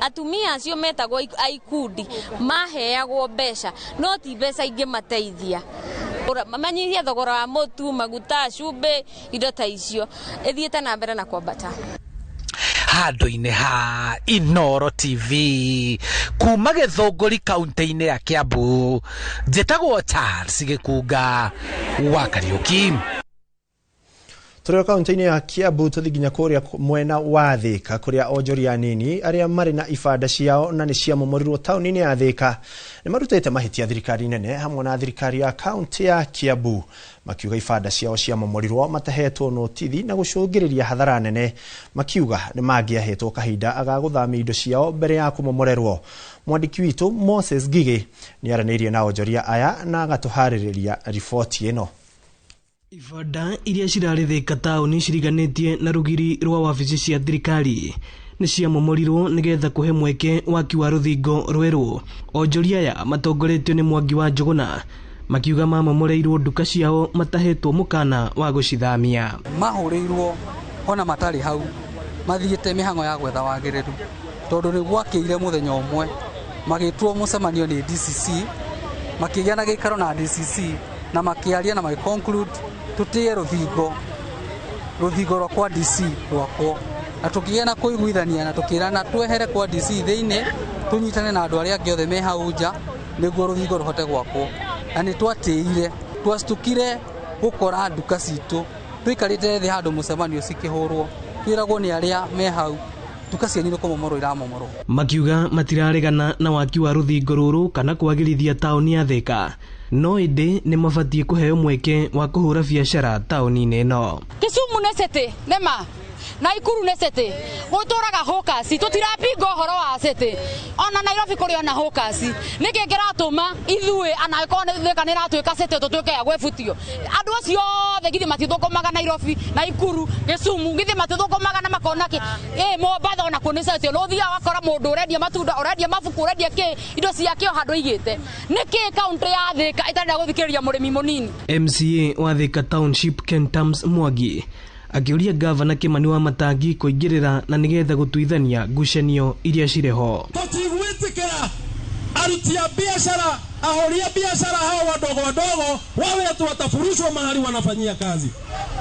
atumia acio metagwo aikundi maheagwo mbeca, no ti mbeca ingĩ mateithia. Manyihia thogora wa mũtu, maguta, cumbĩ, indo ta icio ithiĩte na mbere na kwambata.
Handũ-inĩ ha Inooro TV kuma Gĩthũngũri kaunti-inĩ ya Kiambu, njĩtagwo Charles Gĩkunga wa Kariũki.
Tũrĩ kaunti-inĩ ya Kiambu tũthiĩ nginya kũrĩa mwena wa Thika kũrĩa onjoria nini arĩa marĩ na ibanda ciao na nĩ ciamomorirwo taũni-inĩ ya Thika nĩ marutĩte mahĩtia thirikari nene hamwe na thirikari ya kaunti ya Kiambu makiuga ibanda ciao ciamomorirwo matahetwo notithi na gũcũngĩrĩria hathara nene makiuga nĩ mangĩahetwo kahinda agagũthamia indo ciao mbere ya kũmomorerwo. Mwandiki witũ Moses Gigi nĩ aranĩirie na onjoria aya na agatũharĩrĩria riboti ĩno.
Ibanda iria cirarĩ Thika taũni ciriganĩtie na rũgiri rwa wabici cia thirikari nĩ ciamomorirwo nĩgetha kũhe mweke waki wa rũthingo rwerũ. Onjoria aya matongoretio nĩ Mwangi wa Njũgũna makiuga mamomoreirwo nduka ciao matahetwo mũkana wa gũcithamia.
Mahũrĩirwo ona matarĩ hau mathiĩte mĩhang'o ya gwetha wagĩrĩru tondũ nĩ gwakĩire mũthenya ũmwe magĩtwo mũcemanio nĩ DCC makĩgĩa na gĩikaro na DCC na makĩaria na conclude tutie rũthingo rwa kwa DC rwakwo na tukigĩa na kũiguithania na tukĩrana twehere kwa DC thĩinĩ tunyitane na andũ arĩa angĩ othe me hau nja nĩguo rũthingo rũhote gwakwo na nĩ twatĩire twastukire gũkora nduka citũ tũikarĩte thĩ handũ mũcemanio cikĩhũrwo twĩragwo nĩ arĩa me hau nduka cianyu nĩ kũmomorwo iramomorwo. Makiuga matiraregana na waki wa rũthingo rũrũ kana kwagĩrithia taũni ya Thika no ĩndĩ nĩ mabatiĩ kũheo mweke wa kũhũra biacara taũni-inĩ ĩno.
Kisumu nĩ city nema Naikuru nĩ city gũtũraga hũkasi tũtirapinga ũhoro wa city ona Nairobi kũrĩ ona hũkasi nĩkĩ kĩratũma ithuĩ anaĩkorwo nĩ Thika nĩ ratũĩka city tũtuĩke ya gwĩbutio andũ acio othe githĩ matithũkũmaga Nairobi Naikuru Kisumu githĩ matithũkũmaga na makona kĩ Mombasa ona kũnĩ city ũthia wakora mũndũ ũrendia matunda ũrendia mabuku ũrendia kĩ indo ciake o handũ igĩte nĩkĩ kaunti ya Thika itarĩ gũthikĩrĩria mũrĩmi mũnini. MCA wa Thika Township Ken Tams Mwangi akĩũria gavana Kimani wa Matangi kũingĩrĩra na nĩgetha gũtuithania ngucanio iria cireho.
Tutigwĩtĩkĩra aruti a biashara ahoria biashara hao wadogo wadogo wawe watu watafurushwa mahali wanafanyia kazi.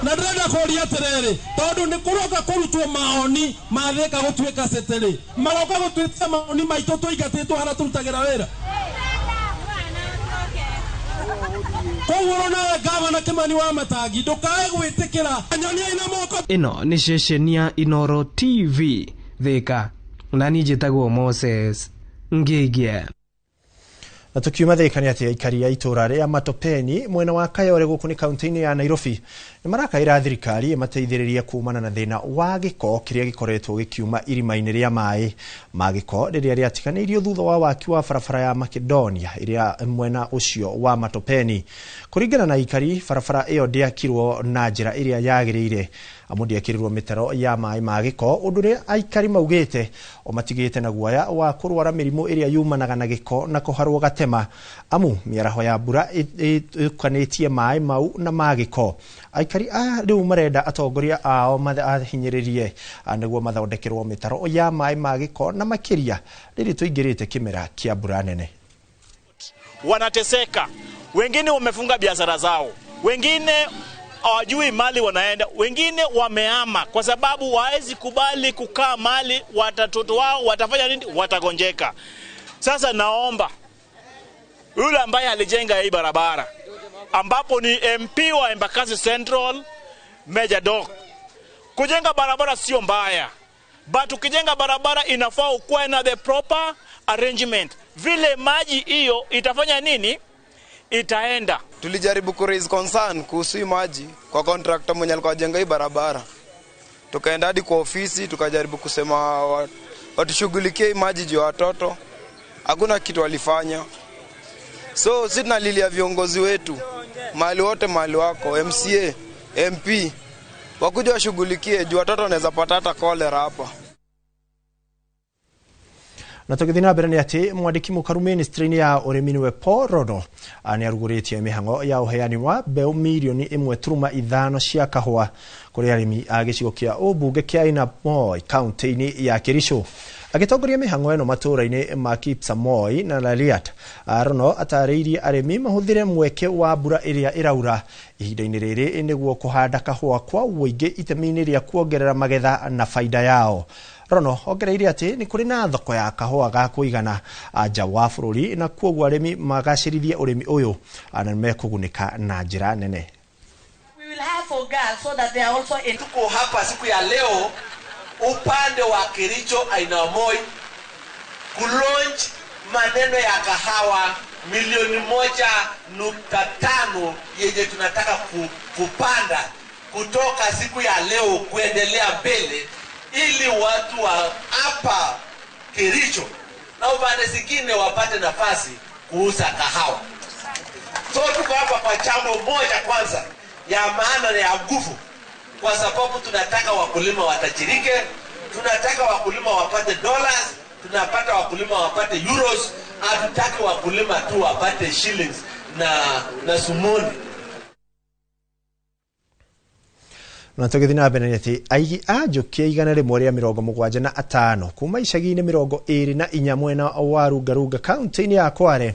Na ndĩrenda kũria atĩrĩrĩ tondũ nĩ kũroka kũrutwo maoni ma Thika gũtuĩka ceteri maroka gũtuĩka maoni maitũ tũingatĩtwo harĩa tũrutagĩra wĩra. Gavana Kimani wa Matangi ndukae gwĩtĩkĩra nyonia ina moko. Ĩno nĩ ceceni ya Inoro TV Thika na niĩ njĩtagwo Moses Ngĩgĩa.
Na tukiuma Thika nĩ atĩ aikari a itũra rĩa Matopeni mwena wa Kayore gũkũ nĩ kaunti-inĩ ya Nairobi nĩ marakaĩra thirikari ĩmateithĩrĩrie kuumana na thĩna wa gĩko kĩrĩa gĩkoretwo gĩkiuma irima-inĩ rĩa maĩ ma gĩko rĩrĩa rĩatiganĩirio thutha wa waki wa barabara ya Macedonia ĩrĩa mwena ũcio wa Matopeni. Kũringana na aikari barabara ĩyo ndĩakirwo na njĩra ĩrĩa yagĩrĩire amu ndĩekĩrirwo mĩtaro ya maĩ ma gĩko ũndũ ũrĩa aikari maugĩte o matigĩte na guoya wa kũrwara mĩrimũ ĩrĩa yumanaga na gĩko na kũharwo gatema amu mĩaraho ya mbura ĩkanĩtie maĩ mau na ma gĩko. Aikari rĩu marenda atongoria ao mahinyĩrĩrie nĩguo mathondekerwo mĩtaro ya maĩ ma gĩko na makĩria rĩrĩ tũingĩrĩte kĩmera kĩa mbura nene.
Wanateseka, wengine wamefunga biashara zao, wengine hawajui mali wanaenda, wengine wamehama kwa sababu waezi kubali kukaa mali, watoto wao watafanya nini? Watagonjeka. Sasa naomba yule ambaye alijenga hii barabara ambapo ni MP wa Embakasi Central Major Doc, kujenga barabara sio mbaya, but ukijenga barabara inafaa ukuwe na the proper arrangement. Vile maji hiyo itafanya nini? Itaenda.
Tulijaribu ku raise concern kuhusu maji kwa contractor mwenye alikuwa ajenga hii barabara. Tukaenda hadi kwa ofisi tukajaribu kusema watushughulikie maji juu ya watoto. Hakuna kitu walifanya. So sisi tunalilia viongozi wetu mahali wote, mahali wako MCA, MP wakuja washughulikie juu watoto wanaweza pata hata cholera hapa.
Na tũgĩthiĩ na mbere nĩ atĩ mwandĩki mũkaru ministry-inĩ ya ũrĩmi nĩwe Paul Rono nĩarugũrĩtie mĩhang'o ya ũheani wa mbeũ milioni 1.5 cia kahũa kũrĩ arĩmi a gĩcigo kĩa ũmbunge kĩa Ainaboi kaunti-inĩ ya Kericho. Agĩtongoria mĩhang'o ĩno matũũra-inĩ ma Kipsamoi na Laliat, Rono atarĩirie arĩmi mahũthĩre mweke wa mbura ĩrĩa ĩraura ihinda-inĩ rĩrĩ nĩguo kũhanda kahũa kwa ũingĩ itemi-inĩ rĩa kuongerera magetha na faida yao. Rono ongereire atĩ nĩ kũrĩ na thoko ya kahũa ga kũigana nja wa bũrũri na kuoguo arĩmi magacĩrithie ũrĩmi ũyũ na nĩmekũgunĩka na njĩra nene.
We will have
for girls so that they are also in.
Tuko hapa siku ya leo upande wa Kericho aina Moi kulaunch maneno ya kahawa milioni 1.5 yenye tunataka kupanda kutoka siku ya leo kuendelea mbele ili watu wa hapa Kericho na upande zingine wapate nafasi kuuza kahawa. So tuko hapa kwa jambo moja kwanza ya maana na ya nguvu, kwa sababu tunataka wakulima watajirike, tunataka wakulima wapate dollars, tunapata wakulima wapate euros, hatutaki wakulima tu wapate shillings na sumoni.
Na tugithina mbere ati aigi a njuki 175 kuma icagi-inĩ 24 mwena wa Rungarunga kaunti-inĩ ya Kware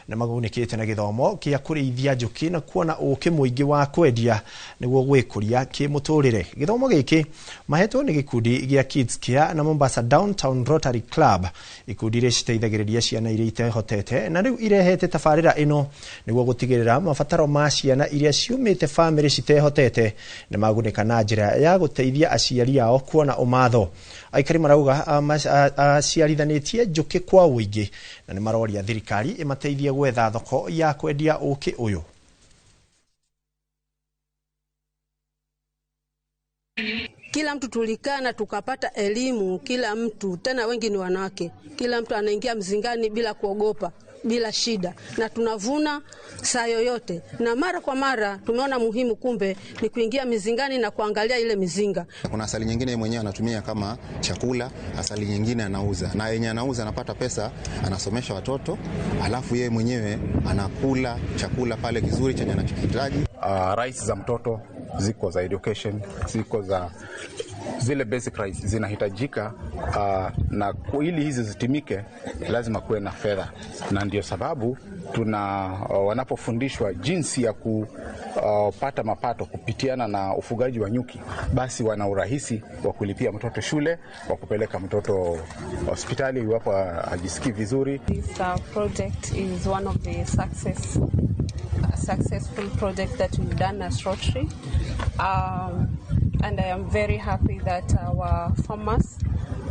na magunikite na githomo kia kurithia njuki na kuona uki muingi wa kwendia niguo gwikuria kimuturire. Githomo giki mahetwo ni gikundi gia Kids Care na Mombasa Downtown Rotary Club, ikundi iria citeithagiriria ciana iria itehotete na riu irehete tabarira ino niguo gutigirira mabataro ma ciana iria ciumite family citehotete na magunika na njira ya guteithia aciari ao kuona umatho. Aikari marauga aciarithanitie njuki kwa wingi na ni maroria thirikari imateithie gwetha thoko ya kwendia uki uyu.
Kila mtu tulikana tukapata elimu, kila mtu, tena wengi ni wanawake, kila mtu anaingia mzingani bila kuogopa, bila shida, na tunavuna saa yoyote. Na mara kwa mara tumeona muhimu kumbe ni kuingia mizingani na kuangalia ile mizinga.
Kuna asali nyingine mwenyewe anatumia kama chakula, asali nyingine anauza, na yenye anauza anapata pesa, anasomesha watoto, alafu yeye mwenyewe anakula chakula pale kizuri chenye anachokihitaji.
Rights za mtoto ziko za education, ziko za zile basic rights zinahitajika, na ili hizi zitimike lazima kuwe na fedha, na ndio sababu wanapofundishwa jinsi ya kupata mapato kupitiana na ufugaji wa nyuki, basi wana urahisi wa kulipia mtoto shule, wa kupeleka mtoto hospitali iwapo hajisikii vizuri.
This project is one of the successful projects that we've done as Rotary. And I am very happy that our farmers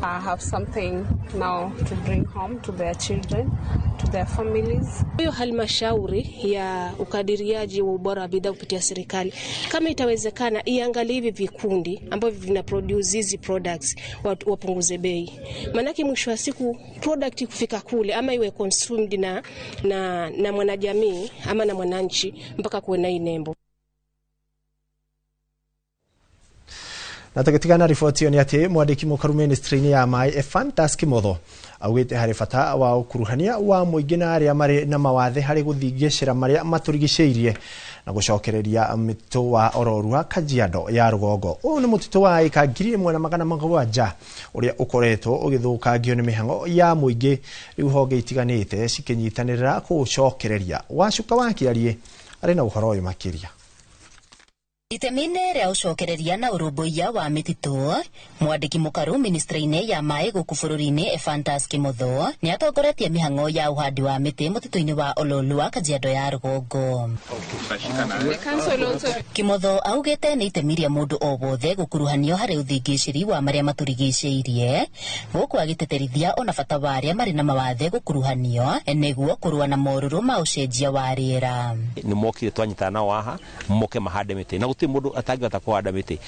have something now to bring home to their children, to their families.
Hiyo halmashauri ya ukadiriaji wa ubora wa bidhaa kupitia serikali, kama itawezekana iangalie hivi vikundi ambavyo vina produce hizi products, wapunguze bei. Manake mwisho wa siku product kufika kule ama iwe consumed na mwanajamii ama na mwananchi mpaka kuwe na nembo.
Na tukitigana ripoti ni ati mwandiki mukuru ministry-ini ya mai Ephantus Kimotho augite hari bata wa ukuruhania wa muingi na aria mari na mawathe hari guthingicira maria maturigiceirie na gucokereria mito wa Ororua Kajiado ya Rugongo. Uyu ni mutito wa eka 1,700 uria ukoretwo ugithukangio ni mihango ya muingi riu honge itiganite cikinyitanirira gucokereria. Wacuka wa Kiarie ari na uhoro uyu makiria.
Itemine ria ucokereria na urumbuia wa mititu mwandiki mukaru ministry-ini ya mai guku bururi-ini Ephantus Kimotho ni atongoretie mihango ya uhandi wa miti mutitu-ini wa Ololua Kajiado ya Rugongo. Kimotho augite ni itemi ria mundu o wothe gukuruhanio hari uthingiciri wa maria maturigiceirie guku agiteterithia ona bata wa aria mari na mawathe gukuruhanio niguo kurua na moruru ma ucenjia wa riera.
Ni mokire twanyitana nao haha moke mahande miti na mundu atangihota kuhanda miti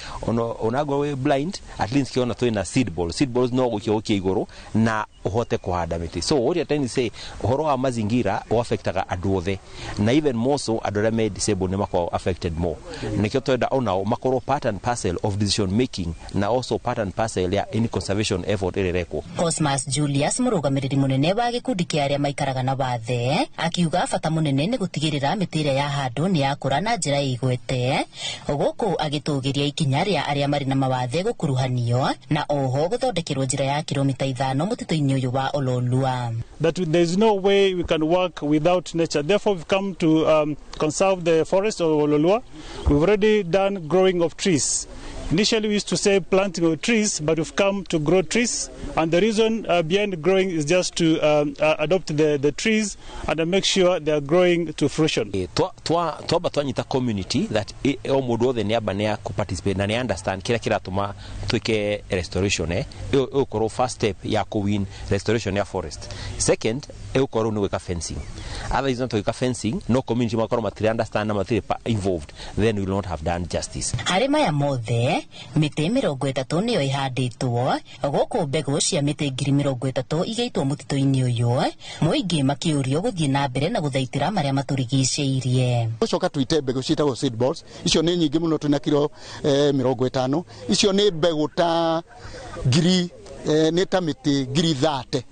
onago we blind at least kiona twina seed balls no gukiokia iguru na uhote kuhanda miti. So what you trying to say uhoro wa mazingira affectaga andu othe na even more so andu aria me disabled ni mako affected more. Nikio twenda ona makoro part and parcel of decision making na also part and parcel ya any conservation effort irereko.
Cosmas Julius murugamiriri munene wa gikundi kia aria maikaraga na wathe akiuga bata munene ni gutigirira miti iria ya handu ni yakura na njira igwete guku agitugiria ikinya ria aria mari na mawathe gukuruhanio na oho guthondekirwo njira ya kilomita 5 mutito-ini uyu wa Ololua.
That there is no way we can work without nature. Therefore we've come to conserve the forest of Ololua. We've already done growing of trees Initially, we used to say planting of trees, but we've come to grow trees. And the reason behind growing is just to adopt the trees and make sure they are growing to fruition.
Twaba twanyita community that o mundu othe ni abane ku participate na ni understand kila tuma twike restoration ukoro first step ya ku win restoration ya forest. Second ukoro ni weka fencing. Otherwise not weka fencing, no community makoro matiri understand na matiri involved, then we will not have done justice.
Harima ya mothe mite 30 niyo ihanditwo goko mbegu cia mite 30 igaitwo mutito-ini uyu muingi makiurio guthie na mbere na guthaitira maria maturigiceirie.
Ucoka tuite mbegu ciitagwo seed balls, icio ni nyingi muno tuna kilo 50, icio ni mbegu ta ni ta miti 30.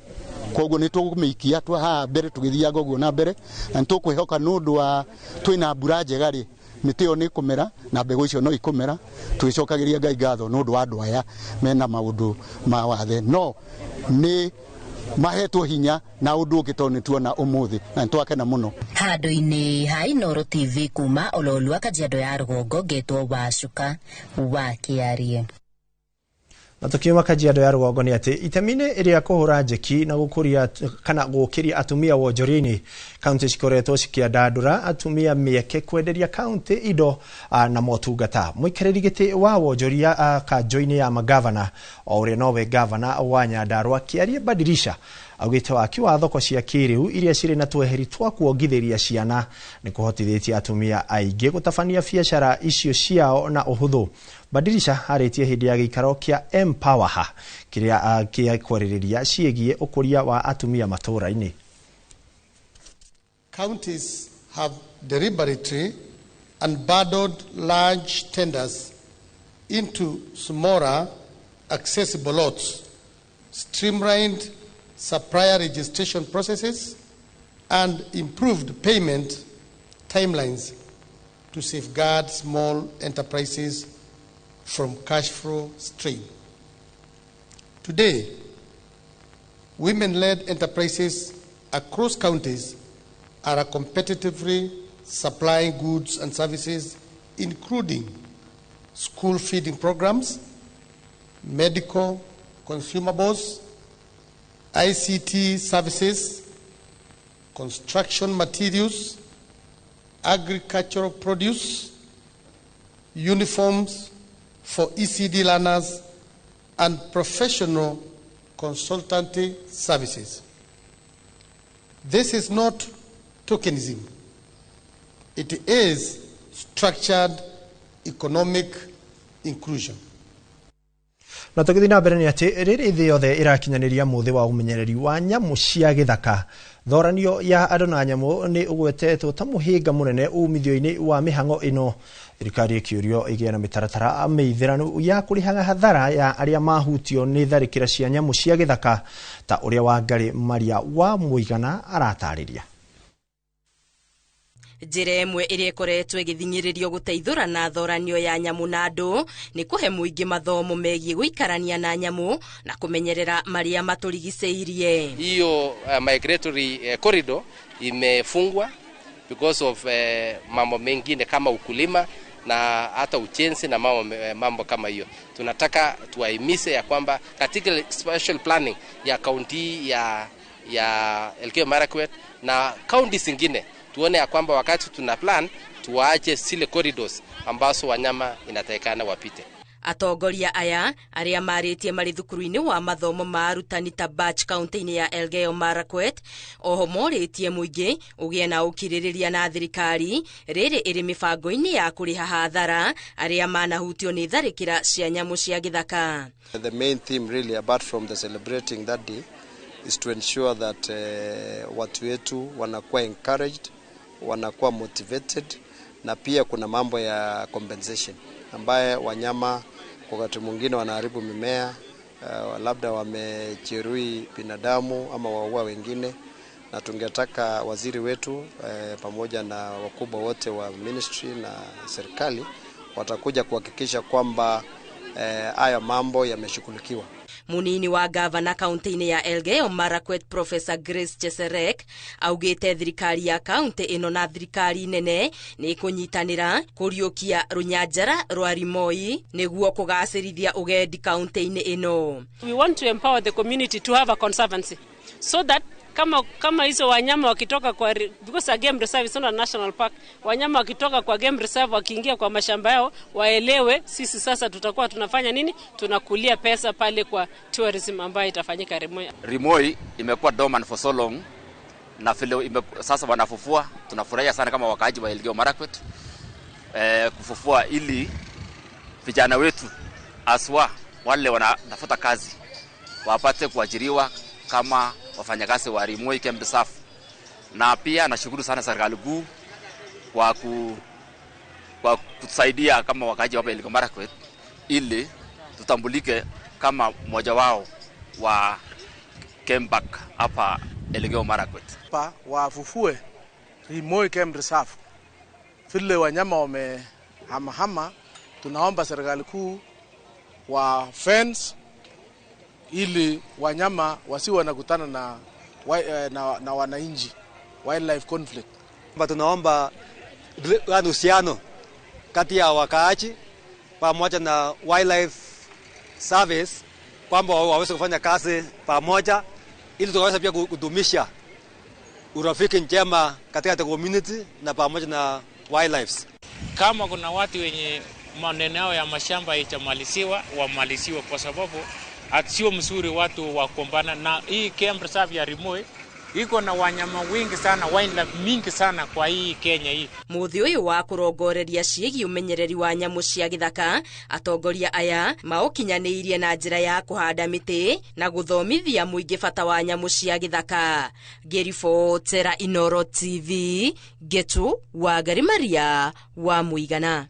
Koguo ni tugumikia twa ha mbere tugithiaga uguo na mbere na tukwihoka nundu wa twina mbura njega ri mitio ni kumera na mbegu icio no ikumera twicokagiria Ngai ngatho nundu wa andu aya mena maundu ma wathe no ni mahetwo hinya na undu ungitoni tuona umuthi na twakena muno.
Handu-ini ha Inooro TV kuma Ololua Kajiado ya Rugongo ngetwo Wacuka wa Kiarie.
Matukio Kajiado ya Rugongo ni ati itemine iria kuhura njeki na gukuria kana gukiria atumia wonjorini county cikoretwo cikiandandura atumia mieke kwenderia county indo na motungata. Muikariri giti wa wonjoria kanjo-ini ya magavana o uria nowe governor wa Nyandarua Kiarie Badirisha augite waki wa thoko cia kiriu iria ciri na tweheri twa kuongithiria ciana ni kuhotithitie atumia aingi gutabania biashara icio ciao na uhuthu. Badirisha aritie hindi ya gikaro kia Empower kiria kia kwaririria ciegie ukuria wa atumia matura-ini.
Counties have deliberately unbundled large tenders into smaller accessible lots, streamlined supplier registration processes and improved payment timelines to safeguard small enterprises from cash flow strain. Today, women-led enterprises across counties are competitively supplying goods and services including school feeding programs, medical consumables, ICT services, construction materials, agricultural produce, uniforms for ECD learners, and professional consultancy services. This is not tokenism. It is structured economic inclusion.
Na tukithina mbere ni ati riri thi yothe irakinyaniria muthi wa umenyereri wa nyamu cia githaka. Thoranio ya andu na nyamu ni ugwetetwo ta muhinga munene umithio-ini wa mihango ino. Thirikari ikiurio igie na mitaratara meithiranu ya kurihaga hathara ya aria mahutio ni tharikira cia nyamu cia githaka ta uria Wangari Maria wa Muigana aratariria.
Njira imwe iria ikoretwo igithinyiririo guteithura na thoranio ya nyamu na andu ni kuhe muingi mathomo megie guikarania na nyamu na kumenyerera maria maturigiceirie.
Hiyo migratory corridor imefungwa because of mambo mengine kama ukulima na hata ujenzi na mambo kama hiyo. Tunataka tuwahimize ya kwamba katika special planning ya county ya Elgeyo Marakwet na county zingine tuone ya kwamba wakati tuna plan tuache zile corridors ambazo wanyama inatakikana wapite.
Atongoria aya aria maritie mari thukuru-ini wa mathomo ma arutani ta Batch county-ini ya Elgeyo Marakwet oho moritie muingi ugie na ukiririria na thirikari riri iri mibango-ini ya kuriha hathara aria manahutio ni tharikira cia nyamu cia githaka.
The main theme really apart from the celebrating that day is to ensure that watu wetu wanakuwa encouraged, wanakuwa motivated na pia kuna mambo ya compensation ambaye wanyama wakati mwingine wanaharibu mimea, labda wamejeruhi binadamu ama waua wengine, na tungetaka waziri wetu pamoja na wakubwa wote wa ministry na serikali watakuja kuhakikisha kwamba haya mambo yameshughulikiwa.
Munini wa gavana kaunti-ini ya Elgeyo Marakwet Professor Grace Cheserek augite thirikari ya kaunti ino na thirikari nene ni kunyitanira kuriukia runyanjara rwa Rimoi niguo kugacirithia ugendi kaunti-ini ino.
We want to empower the community to have a conservancy so that kama hizo wanyama wakitoka kwa, because a game reserve is not a national park, wanyama wakitoka kwa game reserve wakiingia kwa mashamba yao waelewe sisi sasa tutakuwa tunafanya nini, tunakulia pesa pale kwa tourism ambayo itafanyika Rimoi.
Rimoi imekuwa dormant for so long na vile sasa wanafufua, tunafurahia sana kama wakaaji wa Elgeyo Marakwet kufufua ili vijana wetu aswa wale wanatafuta kazi wapate kuajiriwa kama wafanyakazi wa Rimoi Game Reserve. Na pia nashukuru sana serikali kuu kwa kutusaidia kama wakaaji wa Elgeyo Marakwet ili tutambulike kama mmoja wao wa Game Park hapa Elgeyo Marakwet.
Wafufue Rimoi Game Reserve. Vile wanyama wamehama, tunaomba serikali kuu wa fence ili wanyama wasiwe wanakutana na wananchi, wildlife conflict.
Tunaomba uhusiano kati ya wakaaji pamoja na wildlife service kwamba waweze kufanya kazi pamoja ili tukaweza pia kudumisha urafiki njema katika community na pamoja na wildlife.
Kama kuna watu wenye maneno yao ya mashamba haijamalisiwa, wamalisiwe kwa sababu sio mzuri watu wakombana na hii Game Reserve ya Rimoi iko na wanyama wengi sana, wildlife mingi sana kwa hii Kenya hii.
Muthi uyu wa kurongoreria ciigi umenyereri wa nyamu cia githaka atongoria aya maukinyaniirie na njira ya kuhanda miti na guthomithia muingi bata wa nyamu cia githaka. Gerifotera Inoro TV, Getu wa Garimaria wa Muigana.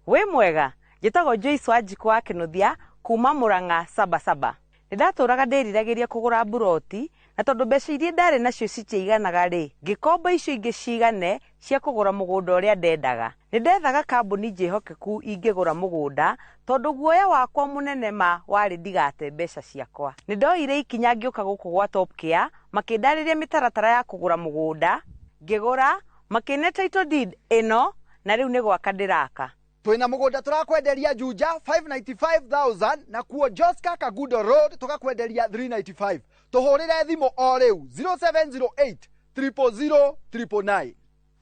We mwega, gitago Joyce Wanjiku wa Kinuthia kuma Murang'a Sabasaba. Ndaturaga ndiriragiria kugura buroti na tondu mbeca iria ndari nacio citiiganaga ri, ngikomba icio ingi cigane cia kugura mugunda uria ndendaga. Ndethaga kambuni njihokeku ingigura mugunda tondu guoya wakwa munene ma wari ndigate mbeca ciakwa. Nindoire ikinya ngiuka guku gwa Top Care makindariria mitaratara ya kugura mugunda, ngigura makine title deed ino na riu ni gwaka ndiraka.
Twina mugunda turakwenderia Juja 595,000 na kuo Joska Kagudo Road tukakwenderia 395. Tuhurire thimo o riu 0708 000 999.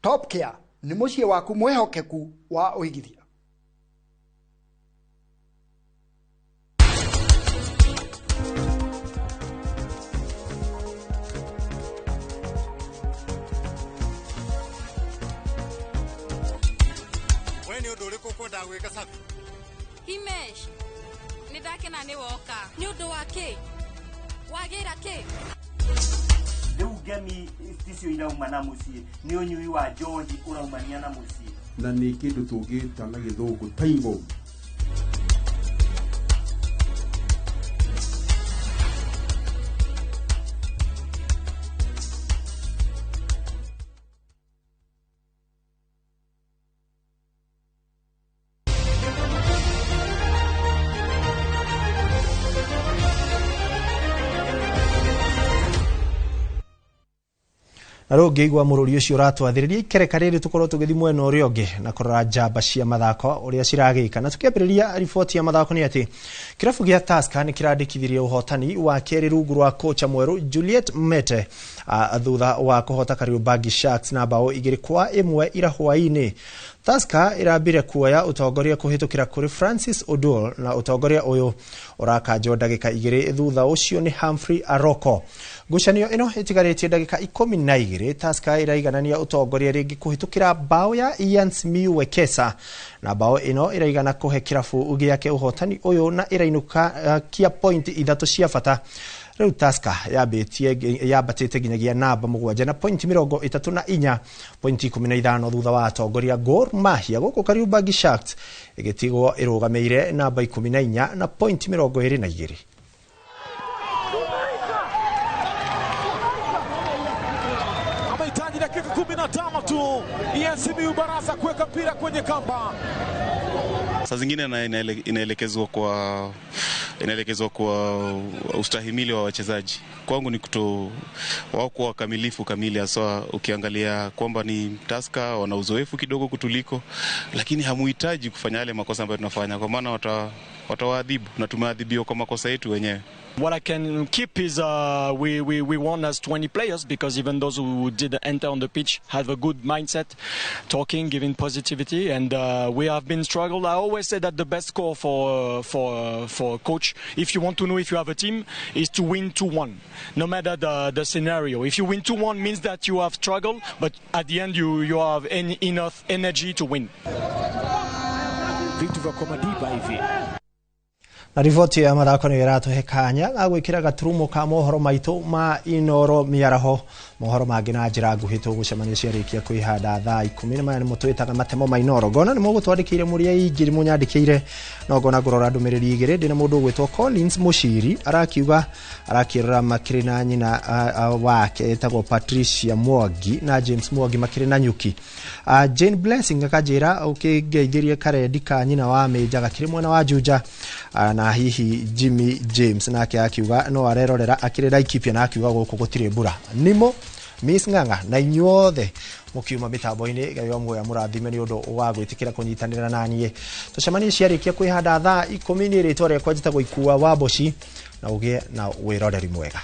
Top Care ni mucie waku mwehokeku wa uigithia.
Himesh, nidakena ni woka. Ni undu wa ki? Wagira ki?
Riu gemi icio irauma na mucii ni unyui wa George uraumania na mucii.
Na ni kindu tungita na githungu taigo.
Naro ngeigwa mururi ucio uratwathiriria ikereka riri tukorwo tugithi mwena uria ungi na kurora njamba cia mathako uria ciragika na tukiambiriria riboti ya mathako ni ati kirabu gia Tusker ni kirandikithirie uhotani wa keri rungu rwa kocha mweru Juliet Mete thutha wa kuhota Kariobangi Sharks na bao 2-1 ira hwaini. Tusker irambire kuoya utongoria kuhitukira kuri Francis Odol na utongoria uyu urakanjwo ndagika 2 thutha ucio ni Humphrey Aroko. Ngucanio ino itigaritie ndagika 12 Tusker iraiganania utongoria ringi kuhitukira bao ya Ian Simiyu Wekesa na bao ino iraigana kuhe kirabu giake uhotani uyu na irainuka kia point 3 cia bata. Riu Tusker yabatite ginyagia namba 7 na point 34 point 15 thutha wa atongoria Gor Mahia guku Kariobangi Sharks igitigwo irugameire namba 14 na point 22.
15 tu ya SMU Baraza kuweka mpira kwenye kamba.
Saa zingine inaelekezwa kwa ustahimili wa wachezaji. Kwangu ni wao kuwa wakamilifu kamili, hasa ukiangalia kwamba ni Tusker wana uzoefu kidogo kutuliko, lakini hamuhitaji kufanya yale makosa ambayo tunafanya, kwa maana watawaadhibu na tumeadhibiwa kwa makosa yetu wenyewe.
What I can keep is we won as 20 players, because even those who did enter on the pitch have a good mindset, talking, giving positivity, and we have been struggled. I always say that the best score for a coach, if you want to know if you have a team, is to win 2-1, no matter the scenario. If you win 2-1 means that you have struggled, but at the end you have enough energy to win.
Vitu vya Komadiba hivi.
Na rivoti ya mathako ni iratuhe kanya ga gwikira gaturumo ka mohoro maitu ma Inoro miaraho. Mohoro mangi na njira nguhi tugucemania ciarikia kuihanda thaa 10 maya ni mutwitaga matemo ma Inoro. Ngona ni mugutwandikire muria ingiri munyandikire no ngona ngurora ndumiriri igire ndina mundu gwitwo Collins Mushiri arakiuga arakirira makiri na nyina wake etagwo Patricia Mwangi na James Mwangi makiri na nyuki. Jane Blessing akajira ukigeithirie karedi ka nyina wa Meja gakiri mwana wa Juja na hihi Jimmy James nake akiuga no arerorera akirira ikipia na akiuga guku gutire mbura nimo Miss Nganga na inyuothe mukiuma mitambo-ini gayo mwe murathime ni undu wa gwitikira kunyitanira nanie tucemanie ciarikia kwihanda thaa 10 ni ritwa ria kwa njitagwo Ikua Waboci na ugie na wiroreri mwega.